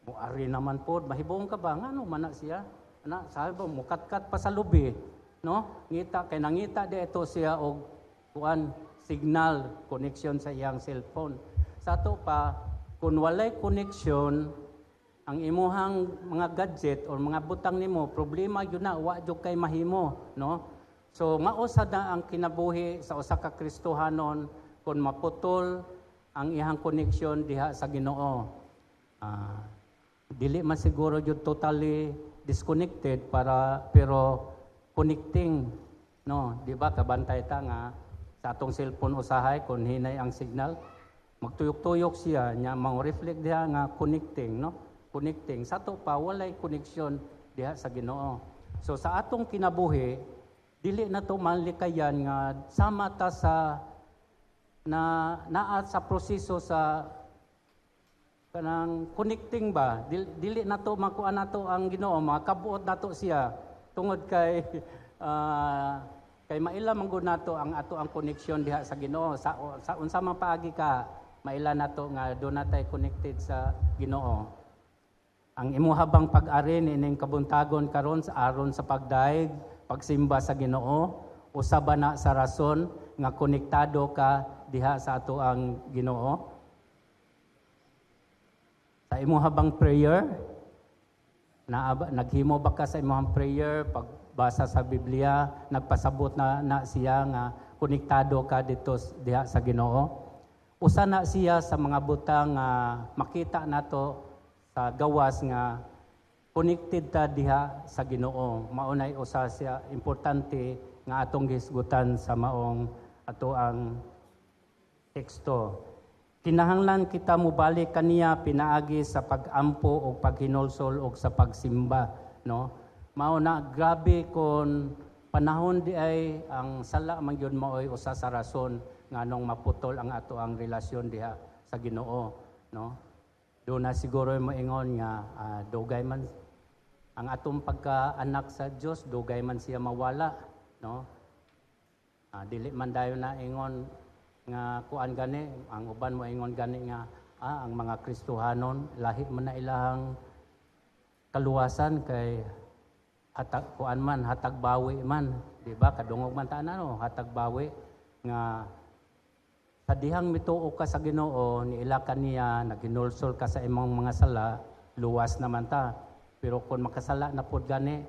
S2: mo ari naman pod, mahibuong ka ba? Ngano man na siya? Ana, sabi mo, mukatkat pa sa lubi, no? Ngita, kay nangita di ito siya og kuan signal, connection sa iyang cellphone. Sa to pa, kung walay connection, ang imuhang mga gadget o mga butang nimo, problema yun na, wa jud kay mahimo, no? So mausad na ang kinabuhi sa usa ka Kristohanon kung maputol ang iyang connection diha sa Ginoo. Dili man siguro jud totally disconnected pero connecting, no? Di ba kabantay ta nga sa atong cellphone usahay kung hinay ang signal, magtuyok-tuyok siya nya mang-reflect diha nga connecting, no? Connecting. Sa to pa, walay connection diha sa Ginoo. So sa atong kinabuhi, dili na to manlikayan nga sama ta sa naa sa proseso sa kanang connecting ba. Dili na to makuha na to ang Ginoo, makabuot na to siya tungod kay kay maila man gud nato ang ato ang connection diha sa Ginoo sa unsa man paagi ka maila nato nga do natay connected sa Ginoo. Ang imuhabang pag-ari nining kabuntagon karon sa aron sa pagdaig, pagsimba sa Ginoo, usaba na sa rason nga konektado ka diha sa ato ang Ginoo. Sa imuhabang prayer, naghimo ba ka sa imuhang prayer, pagbasa sa Biblia, nagpasabot na siya nga konektado ka dito diha sa Ginoo. Usa na siya sa mga butang nga makita nato sa gawas nga connected ta diha sa Ginoo. Maunay usa siya importante nga atong gisgutan sa maong ato ang teksto. Kinahanglan kita mobalik kaniya pinaagi sa pag-ampo o paghinulsol o sa pagsimba, no? Mao na grabe kon panahon di ay ang sala man gyud maoy usa sa rason nganong maputol ang ato ang relasyon diha sa Ginoo, no? Do na siguro moingon nga dugay man ang atong pagkaanak sa Dios, dugay man siya mawala, no? Dili man dayon na ingon nga kuan gani, ang uban mo ingon gani nga ang mga Kristohanon lahi man na ilahang kaluwasan kay hatag kuan man, hatag bawi man, di ba? Kadungog man ta no, hatag bawi nga sa dihang mituo ka sa Ginoo, niila kaniya, naghinulsol ka sa imong mga sala, luwas naman ta. Pero kung makasala na pod gani,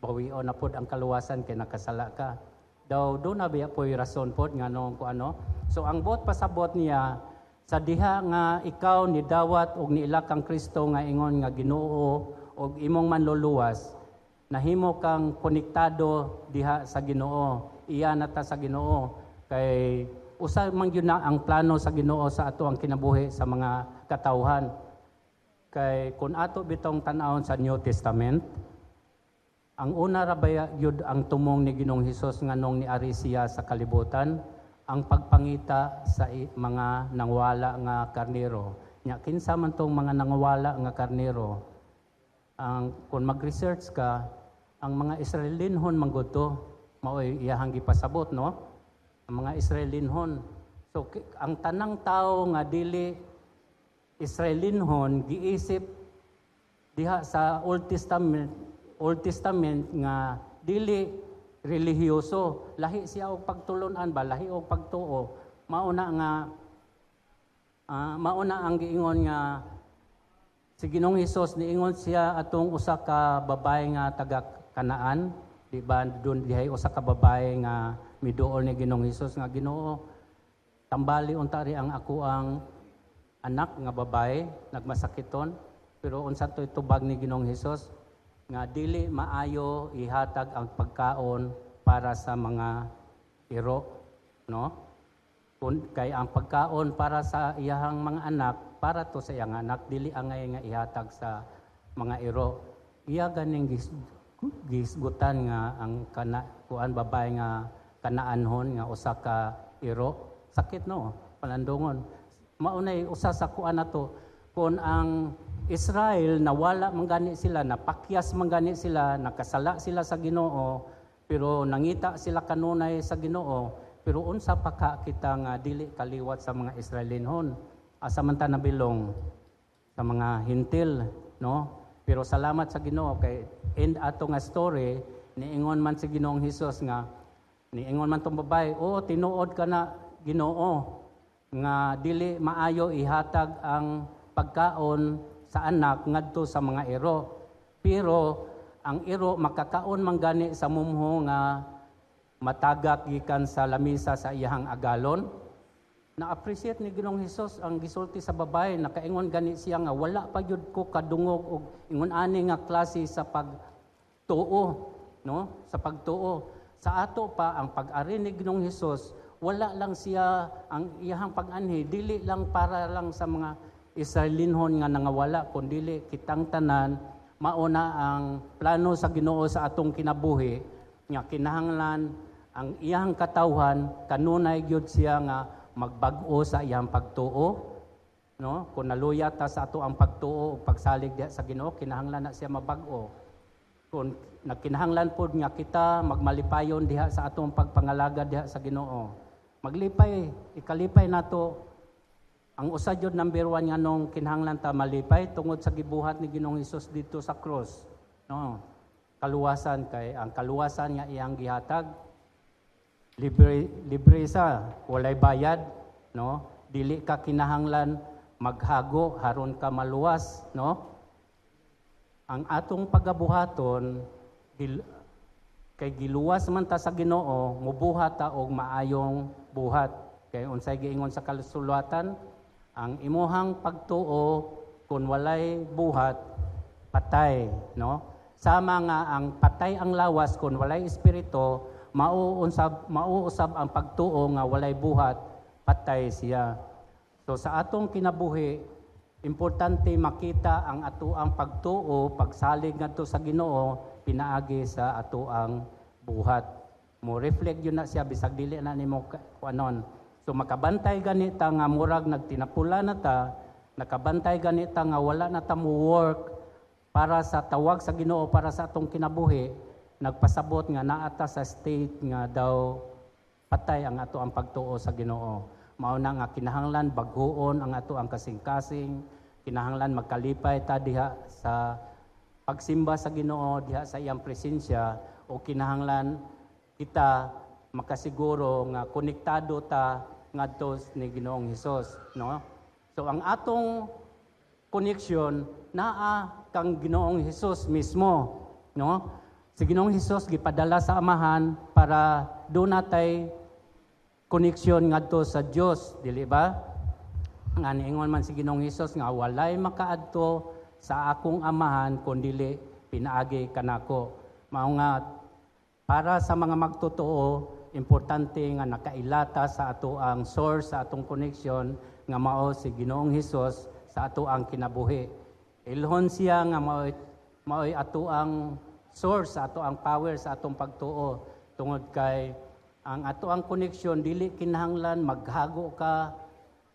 S2: bawion na pod ang kaluwasan kay nakasala ka. Daw do na biya po'y rason pod nga nung ano. So ang bot pasabot niya sa diha nga ikaw ni dawat og niila kang Kristo nga ingon nga Ginoo og imong manluluwas, nahimo kang konektado diha sa Ginoo. Iya na ta sa Ginoo kay usa man gyud na ang plano sa Ginoo sa ato ang kinabuhi sa mga katawhan. Kay kun ato bitong tan-awon sa New Testament, ang una ra baya gyud ang tumong ni Ginoong Hesus nganong niari siya sa kalibutan, ang pagpangita sa mga nangwala nga karnero. Nya kinsa man tong mga nangwala nga karnero? Ang kung mag-research ka, ang mga Israelinhon manggudto maoy iyahang gipasabot, no? Ang mga Israelinhon. So ang tanang tao nga dili Israelinhon giisip diha sa Old Testament nga dili relihiyoso, lahi siya og pagtulunan ba, lahi og pagtuo. Mauna ang giingon nga si Ginoong Hesus niingon siya atong usa ka babae nga taga Kanaan, di ba? Doon dihay usa ka babae nga miduol ni Ginoong Hesus nga Ginoo, tambali unta ri ang ako ang anak nga babae nagmasakiton, pero unsa to'y tubag ni Ginoong Hesus nga dili maayo ihatag ang pagkaon para sa mga iro, no? Kay ang pagkaon para sa iyahang mga anak, para to sa iyang anak, dili angay nga ihatag sa mga iro. Iya ganing gisgutan nga ang kuan babae nga Kanaanhon nga usa ka iro. Sakit no, palandungon. Maunay usa sa kuan nato kun ang Israel nawala man gani sila, napakyas man gani sila, nakasala sila sa Ginoo, pero nangita sila kanunay sa Ginoo, pero unsa pa ka kita nga dili kaliwat sa mga Israelinhon, asa man ta nabilong sa mga hintil, no? Pero salamat sa Ginoo kay end ato nga story, niingon man si Ginoong Hesus nga niingon man tong babae, tinuod ka na Ginoo nga dili maayo ihatag ang pagkaon sa anak ngadto sa mga iro. Pero ang iro makakaon man gani sa mumho nga matagak gikan sa lamisa sa iyahang agalon. Na-appreciate ni Ginoong Hesus ang gisulti sa babae, nakaingon gani siya nga wala pa gyud ko kadungog og ingon ani nga klase sa pagtuo, no? Sa pagtuo. Sa ato pa ang pag-ari ni Ginoong Hesus, wala lang siya ang iyahang pag-anhi, dili lang para lang sa mga Israelinhon nga nangawala, kundi kitang tanan, mauna ang plano sa Ginoo sa atong kinabuhi, nga kinahanglan ang iyang katawhan, kanunay gyud siya nga magbag-o sa iyang pagtuo, no? Kung naluya ta sa ato ang pagtuo o pagsalig diha sa Ginoo, kinahanglan na siya mabag-o. Kung nagkinahanglan pod nga kita magmalipayon diha sa atong pagpangalaga diha sa Ginoo, maglipay, ikalipay nato Ang usa jud number 1 nga nung kinahanglan ta malipay tungod sa gibuhat ni Ginoong Hesus dito sa cross. No. Kaluwasan kay ang kaluwasan nga iyang gihatag libre sa walay bayad, no? Dili ka kinahanglan maghago haron ka maluwas, no? Ang atong pagabuhaton kay giluwas man ta sa Ginoo, mubuhat ta og maayong buhat. Kay unsay giingon sa kasulatan, ang imuhang pagtuo kun walay buhat patay, no? Sama nga ang patay ang lawas kun walay espiritu, mauusab ang pagtuo nga walay buhat, patay siya. So sa atong kinabuhi, importante makita ang atoang pagtuo, pagsalig ngadto sa Ginoo, pinaagi sa atoang buhat. Mo reflect yun na siya bisag dili na nimo kuanon. So makabantay ganita nga murag nagtinapula na ta, nakabantay ganita nga wala na ta mo work para sa tawag sa Ginoo para sa atong kinabuhi, nagpasabot nga naata sa state nga daw patay ang ato ang pagtuo sa Ginoo. Mao na nga kinahanglan baghoon ang ato ang kasing-kasing, kinahanglan magkalipay ta diha sa pagsimba sa Ginoo, diha sa iyang presensya, o kinahanglan kita makasiguro nga konektado ta ngadto ni Ginoong Hesus, no? So ang atong connection naa kang Ginoong Hesus mismo, no? Si Ginoong Hesus gipadala sa Amahan para do natay koneksyon ngadto sa Dios, dili ba? Nga niingon man si Ginoong Hesus nga walay makaadto sa akong Amahan kundili pinaagi kanako. Mao nga para sa mga magtotoo, importante nga nakailata sa ato ang source sa atong koneksyon nga mao si Ginoong Hesus sa ato ang kinabuhi. Ilhon siya nga mao'y ato ang source sa ato ang power sa atong pagtuo tungod kay ang ato ang koneksyon dili kinahanglan maghago ka.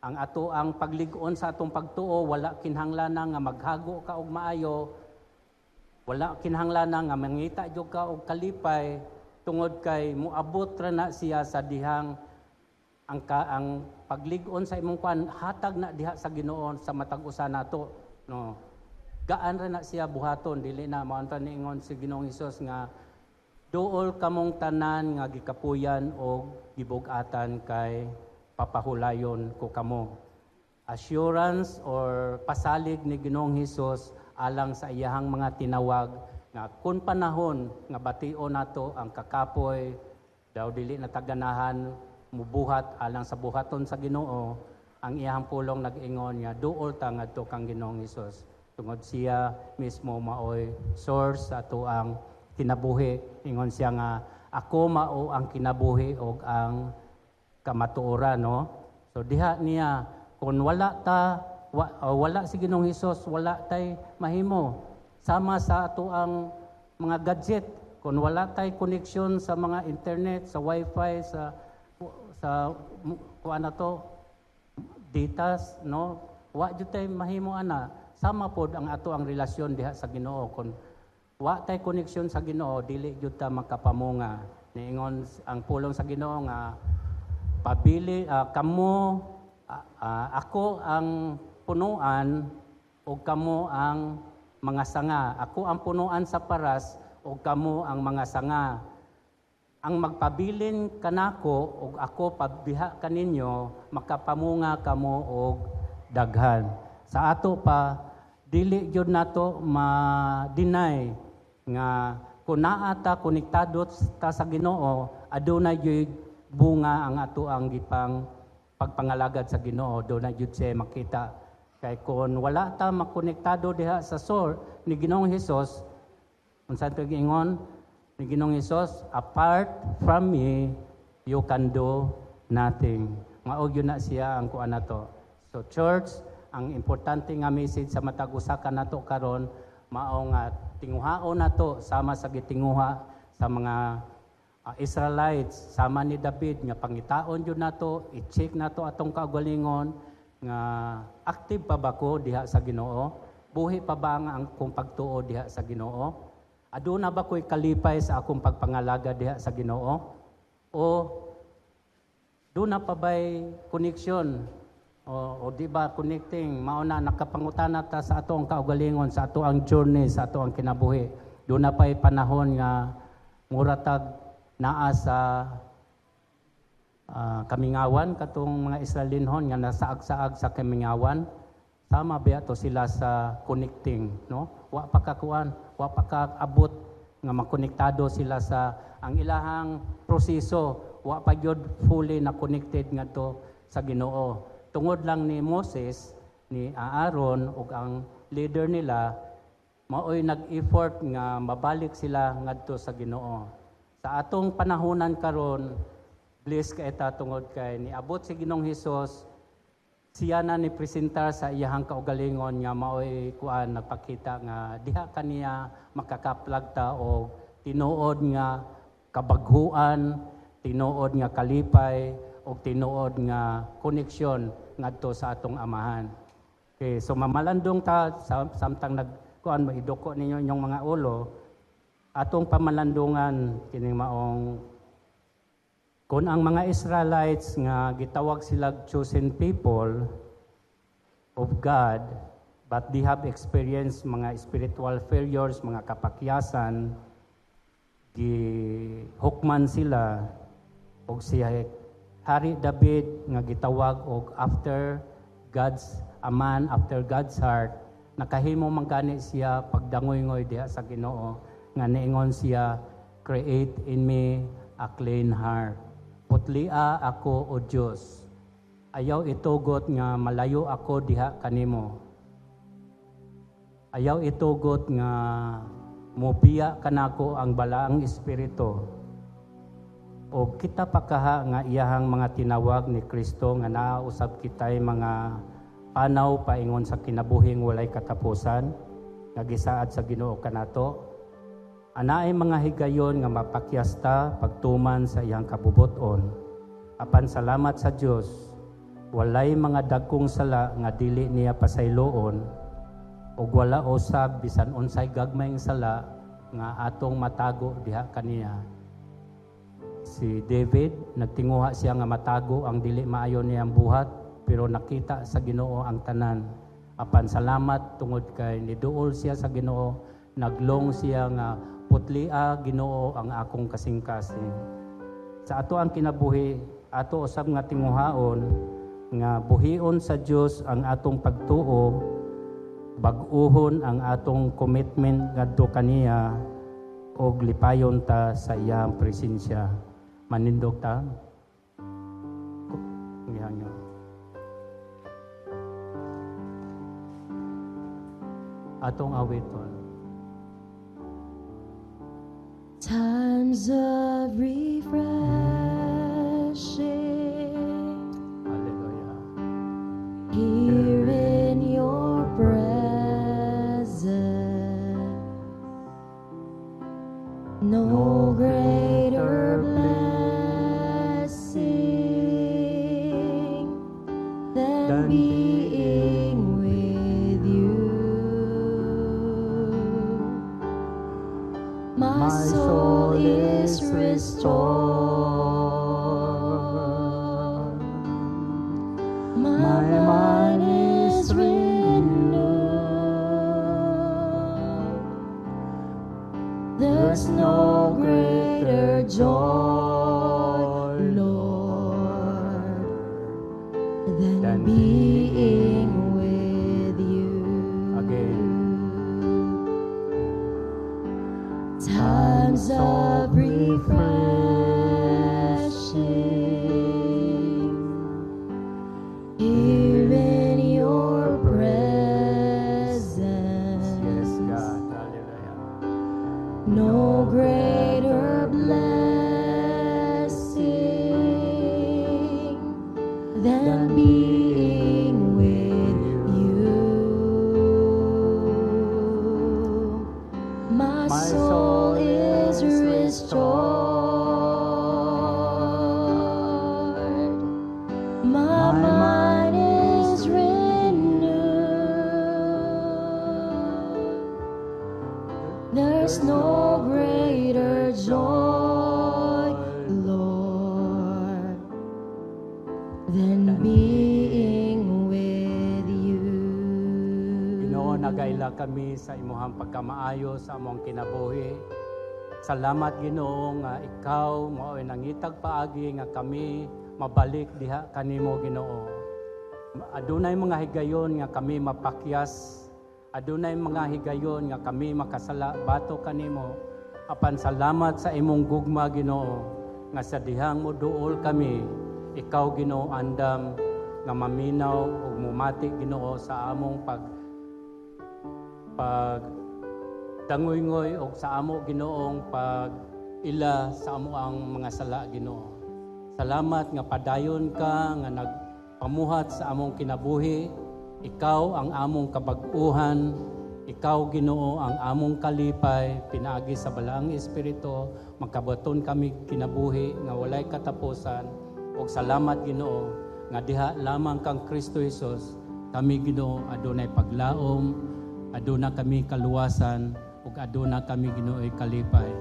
S2: Ang ato ang paglig-on sa atong pagtuo wala kinahanglan nga maghago ka og maayo. Wala kinahanglan nga mangita jud ka og kalipay tungod kay muabot ra na siya sa dihang ang paglig-on sa imong kuan hatag na diha sa Ginoo sa matag usa nato, no. Gaan ra na siya buhaton, dili na mao ta niingon si Ginoong Hesus nga duol kamong tanan nga gikapuyan o gibug-atan kay papahulayon ko kamo. Assurance or pasalig ni Ginoong Hesus alang sa iyahang mga tinawag nga kun panahon nga bation nato ang kakapoy daw dili na taganahan mubuhat alang sa buhaton sa Ginoo, ang iyahang pulong nag-ingon nga duol ta ngadto kang Ginoong Hesus. Tungod siya mismo maoy source sa ato ang kinabuhi. Ingon siya nga ako mao ang kinabuhi og ang kamatuoran, no? So diha niya kung wala si Ginoong Hesus, wala tay mahimo. Sama sa ato ang mga gadget, kung wala tay connection sa mga internet, sa wifi, sa kuan na to data, no? Wa jud tay mahimo ana. Sama pod ang ato ang relasyon diha sa Ginoo. Kung wa tay connection sa Ginoo, dili jud ta makapamunga. Niingon ang pulong sa Ginoo nga pabili kamo ako ang punuan o kamo ang mga sanga. Ako ang punuan sa paras o kamo ang mga sanga. Ang magpabilin kanako o ako pabiha kaninyo, makapamunga kamo og daghan. Sa ato pa dili jud nato ma-deny nga kung naa ta konektado ta sa Ginoo, adunay jud bunga ang ato ang gipang pagpangalagad sa Ginoo, adunay jud siya makita. Kay kung wala ta makonektado diha sa source ni Ginoong Hesus, unsa to giingon ni Ginoong Hesus, apart from me you can do nothing. Mao gyud na siya ang kuan nato. So church, ang importante nga message sa matag usa ka nato karon mao nga tinguhaon nato sama sa gitinguha sa mga Israelites, sama ni David nga pangitaon jud nato, i-check nato atong kaugalingon nga active pa ba ko diha sa Ginoo? Buhi pa ba ang akong pagtuo diha sa Ginoo? Aduna ba ko'y kalipay sa akong pagpangalaga diha sa Ginoo? O doon na pa ba'y connection O di ba connecting mao na nakapangutana ta sa ato ang kaugalingon, sa ato ang journey, sa ato ang kinabuhi. Doon na pa'y panahon nga muratag naa sa kamingawan katong mga Israelinhon nga nasaag-saag sa kamingawan. Sama ba to sila sa connecting, no? Wa pa kakuan, wa pa kaabot nga makonektado sila sa ang ilahang proseso, wa pa gyud fully na connected nga to sa Ginoo. Tungod lang ni Moses, ni Aaron ug ang leader nila maoy nag-effort nga mabalik sila ngadto sa Ginoo. Sa atong panahonan karon, bless ka eta tungod kay niabot si Ginoong Hesus, siya na ni presentar sa iyahang kaugalingon nga maoy kuan nagpakita nga diha kaniya makakaplag ta og tinuod nga kabaghuan, tinuod nga kalipay og tinuod nga koneksyon ngadto sa atong amahan. Okay, so mamalandong ta samtang nagkuan mo idoko ninyo inyong mga ulo, atong pamalandungan kini maong kung ang mga Israelites nga gitawag sila chosen people of God, but they have experienced mga spiritual failures, mga kapakyasan, gihukman sila, og siya Hari David nga gitawag og after God's a man after God's heart, nakahimo man gani siya pagdangoy-ngoy diha sa Ginoo nga niingon siya, create in me a clean heart. Putlia ako o Diyos. Ayaw itugot nga malayo ako diha kanimo. Ayaw itugot nga mobiya kanako ang balaang espiritu. O kita pakaha nga iyahang mga tinawag ni Kristo nga nausab kitay mga panaw paingon sa kinabuhing walay katapusan, nagisaad sa Ginoo kanato. Anaay mga higayon nga mapakyasta pagtuman sa iyang kabubuton. Apan salamat sa Dios, walay mga dagkong sala nga dili niya pasayloon, ug wala usab bisan unsay gagmayng sala nga atong matago diha kaniya. Si David, nagtinguha siya nga matago ang dili maayo niyang buhat, pero nakita sa Ginoo ang tanan. Apan salamat tungod kay niduol siya sa Ginoo, naglong siya nga putlia Ginoo ang akong kasing-kasing. Sa ato ang kinabuhi, ato usab nga tinguhaon nga buhion sa Dios ang atong pagtuo, bag-uhon ang atong commitment ngadto kaniya og lipayon ta sa iyang presensya. Manindog ta. Ngihanyo. Atong awiton.
S3: Times of refreshing,
S2: Hallelujah.
S3: here in your presence, no greater blessing than being with you. My soul is restored. My mind is renewed. There's no greater joy, Lord, than being with you.
S2: Again.
S3: Times of refreshing, here in your presence,
S2: Yes, God. Hallelujah.
S3: no greater blessing than being with you. My soul is restored. My mind is renewed. There's no greater joy, Lord, than being
S2: nagdala kami sa imuhang pagkamaayo sa among kinabuhi. Salamat Ginoo nga ikaw mao'y nangitag paagi nga kami mabalik diha kanimo Ginoo. Adunay mga higayon nga kami mapakyas, adunay mga higayon nga kami makasala bato kanimo. Apan salamat sa imong gugma Ginoo nga sa dihang moduol kami, ikaw Ginoo andam nga maminaw ug mumati Ginoo sa among pag dangoy-ngoy o sa amo Ginoong pag-ila sa amo ang mga sala Ginoo. Salamat nga padayon ka nga nagpamuhat sa among kinabuhi. Ikaw ang among kabag-uhan. Ikaw Ginoo ang among kalipay pinaagi sa balaang espiritu. Magkabaton kami kinabuhi nga walay katapusan. O salamat Ginoo nga diha lamang kang Kristo Jesus kami Ginoo adunay paglaom, aduna kami kaluwasan, ug aduna kami Ginoo'y kalipay.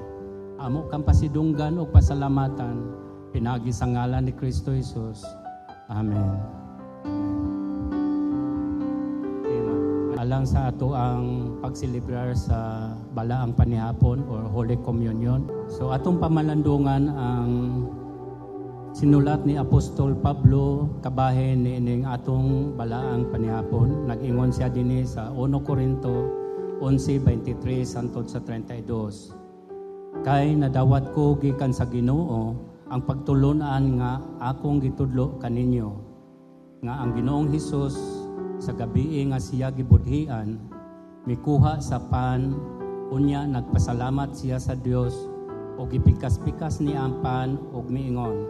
S2: Amo kang pasidunggan ug pasalamatan pinagi sa ngalan ni Kristo Jesus. Amen. Alang sa ato ang pagselebrar sa balaang panihapon or Holy Communion. So atong pamalandungan ang sinulat ni Apostol Pablo kabahin ni ining atong balaang panihapon. Nag-ingon siya dinhi sa 1 Corinto 11:23 hangtod sa 32. Kay nadawat ko gikan sa Ginoo ang pagtulunan nga akong gitudlo kaninyo nga ang Ginoong Hesus sa gabii nga siya gibudhian mikuha sa pan unya nagpasalamat siya sa Dios ug gipikas-pikas niya ang pan ug miingon,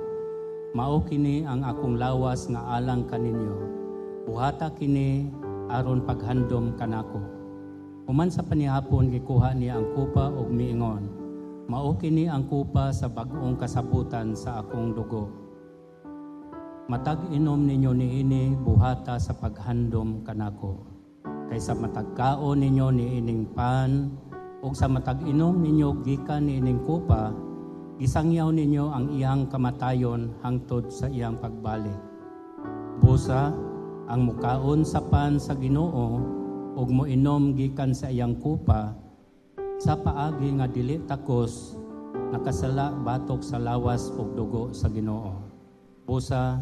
S2: mao kini ang akong lawas nga alang kaninyo, buhata kini aron paghandom kanako. Human sa panihapon gikuha niya ang kupa ug miingon, mao kini ang kupa sa bag-ong kasabutan sa akong dugo. Matag inom ninyo niini buhata sa paghandom kanako. Kaysa matagkaon ninyo niining pan ug sa matag inom ninyo gikan niining kupa, gisangyaw ninyo ang iyang kamatayon hangtod sa iyang pagbalik. Busa ang mukaon sa pan sa Ginoo ug moinom gikan sa iyang kupa sa paagi nga dili takos nakasala batok sa lawas ug dugo sa Ginoo. Busa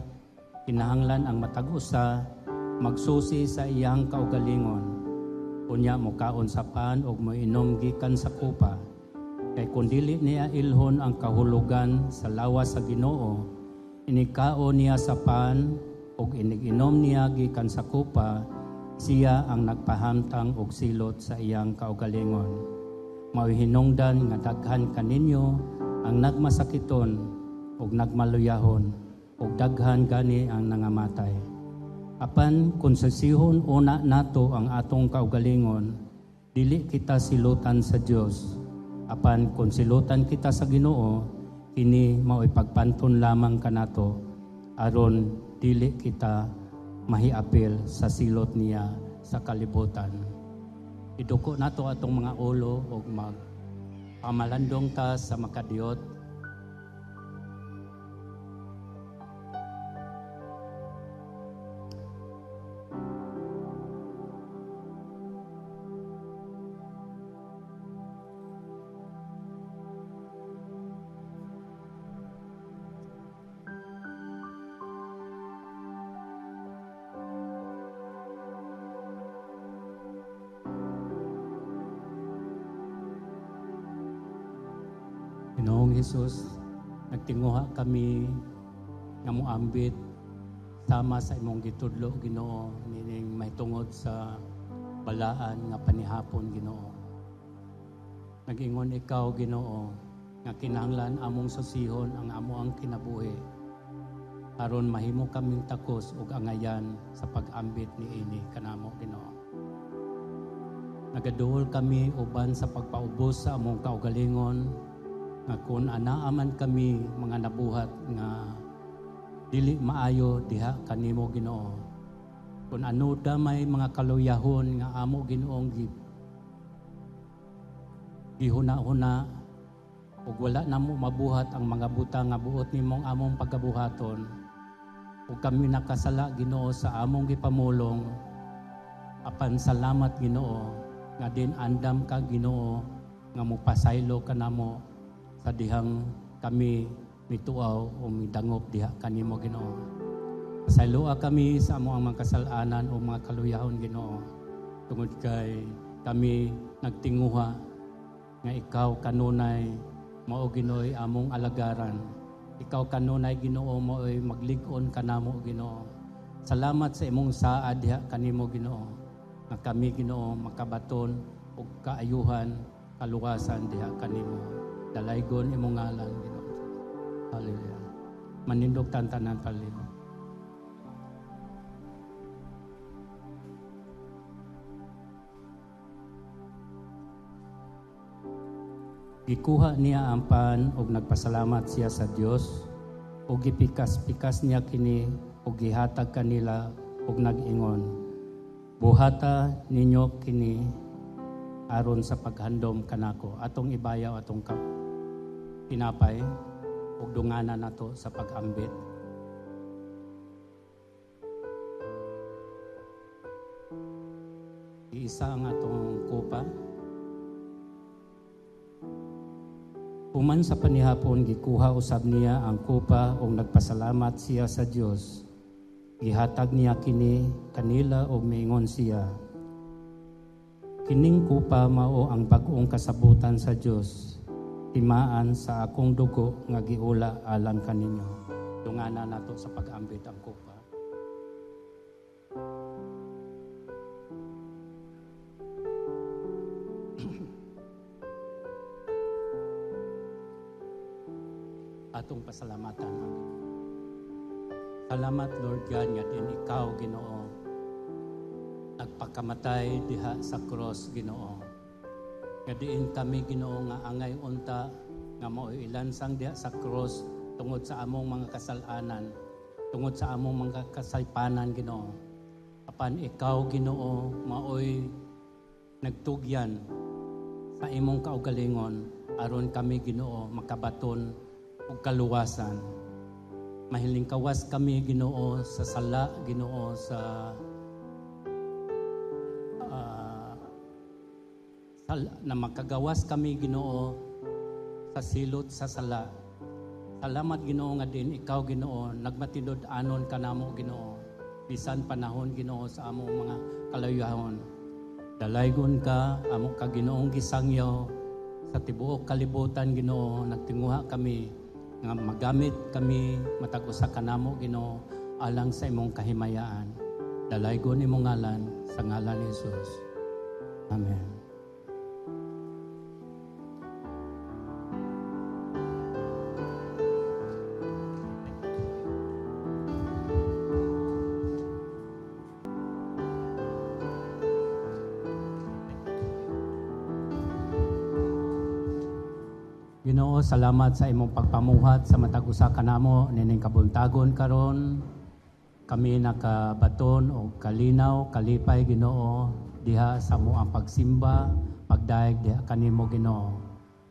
S2: kinahanglan ang matag usa magsusi sa iyang kaugalingon. Unya mukaon sa pan ug moinom gikan sa kupa. Kay kung dili niya ilhon ang kahulugan sa lawas sa Ginoo, inikaon niya sa pan ug iniginom niya gikan sa kupa, siya ang nagpahamtang og silot sa iyang kaugalingon. Mauhinungdan nga daghan kaninyo ang nagmasakiton ug nagmaluyahon ug daghan gani ang nangamatay. Apan kung sasihon una nato ang atong kaugalingon, dili kita silutan sa Dios. Apan kung silutan kita sa Ginoo, kini mao'y pagpanton lamang kanato aron dili kita mahiapil sa silot niya sa kalibutan. Iduko nato atong mga ulo ug pamalandong ta sa makadiyot. Ginoong Hesus, nagtinguha kami nga moambit sama sa imong gitudlo Ginoo nining mahitungod sa balaan nga panihapon Ginoo. Nag-ingon ikaw Ginoo nga kinahanglan among susihon ang amoang kinabuhi aron mahimo kaming takos ug angayan sa pag-ambit niini kanamo Ginoo. Nagaduol kami uban sa pagpaubos sa among kaugalingon nga kung anaaman kami mga nabuhat nga dili maayo diha kanimo Ginoo. Kung ano damay mga kaluyahon nga amo Ginoong gihuna-huna ug wala namo mabuhat ang mga buta nga buot nimong among pagkabuhaton. Ug kami nakasala Ginoo sa among gipamulong. Apan salamat Ginoo nga din andam ka Ginoo nga mupasaylo ka namo sa dihang kami mituaw o midangop diha kanimo Ginoo. Pasayloa kami sa amo ang mga kasalanan o mga kaluyahon Ginoo. Tungod kay kami nagtinguha nga ikaw kanunay mao Ginoo'y among alagaran. Ikaw kanunay Ginoo mo'y maglig-on kanamo Ginoo. Salamat sa imong saad diha kanimo Ginoo. Nga kami Ginoo makabaton og kaayuhan, kaluwasan diha kanimo. Dalaygon imong ngalan Ginoo. Hallelujah. Manindog tantanan palimo. Gikuha niya ang pan ug nagpasalamat siya sa Dios ug gipikas-pikas niya kini ug gihatag kanila ug nag-ingon, buhata ninyo kini aron sa paghandom kanako. Atong ibayaw atong tinapay ug dunganan nato sa pag-ambit. Iisa ang atong kupa. Human sa panihapon, gikuha usab niya ang kupa ug nagpasalamat siya sa Dios. Gihatag niya kini kanila ug miingon siya, kining kupa mao ang bag-ong kasabutan sa Dios, timaan sa akong dugo nga giula alang kaninyo. Dungana nato sa pag-ambit ang kupa. Atong pasalamatan. Salamat Lord God nga din ikaw Ginoo nagpakamatay diha sa cross Ginoo. Nga diin kami Ginoo nga angay unta nga mao'y ilansang diha sa cross tungod sa among mga kasalanan, tungod sa among mga kasaypanan Ginoo. Apan ikaw Ginoo mao'y nagtugyan sa imong kaugalingon aron kami Ginoo makabaton ug kaluwasan. Mahiling kawas kami Ginoo sa sala Ginoo sa na makagawas kami Ginoo sa silot sa sala. Salamat Ginoo nga din ikaw Ginoo nagmatindod anon kanamo Ginoo bisan panahon Ginoo sa among mga kalayuhon. Dalaygon ka amo ka Ginoong gisangyaw sa tibuok kalibutan Ginoo. Nagtinguha kami nga magamit kami matag usa kanamo Ginoo alang sa imong kahimayaan. Dalaygon imong ngalan sa ngalan ni Jesus. Amen. Ginoo, salamat sa imong pagpamuhat sa matag usa kanamo nining kabuntagon karon. Kami nakabaton og kalinaw, kalipay Ginoo diha sa amoang pagsimba, pagdaig diha kanimo Ginoo.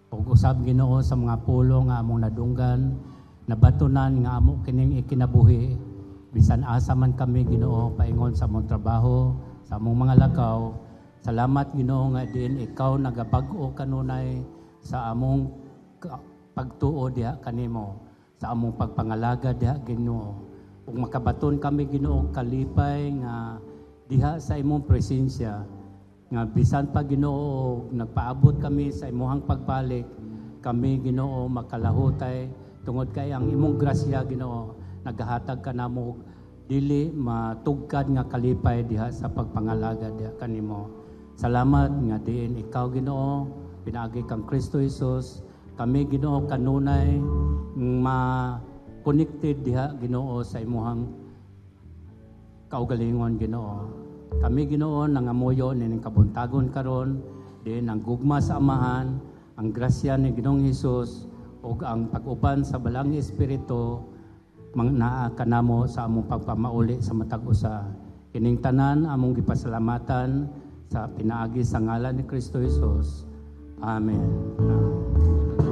S2: Ug usab Ginoo sa mga pulo nga among nadunggan, nabatunan nga amo kining ikinabuhi. Bisan asa man kami Ginoo paingon sa among trabaho, sa among mga lakaw. Salamat Ginoo nga diin ikaw nagabag-o kanunay sa among pagtuo diha kanimo, sa among pagpangalaga diha Ginoo. Ug makabaton kami Ginoo kalipay nga diha sa imong presensya, nga bisan pa Ginoo nagpaabot kami sa imong pagbalik, kami Ginoo makalahutay tungod kay ang imong grasya Ginoo nagahatag kanamo dili matugkad nga kalipay diha sa pagpangalaga diha kanimo. Salamat nga diin ikaw Ginoo pinaagi kang Kristo Jesus. Kami Ginoo kanunay ma-connected diha Ginoo sa imong kaugalingon Ginoo. Kami Ginoo nangamuyo nining kabuntagon karon din ang gugma sa amahan, ang grasya ni Ginoong Hesus ug ang pag-uban sa balang espiritu naa kanamo sa among pagpamauli sa matag usa. Kining tanan among gipasalamatan sa pinaagi sa ngalan ni Kristo Jesus. Amen. Amen.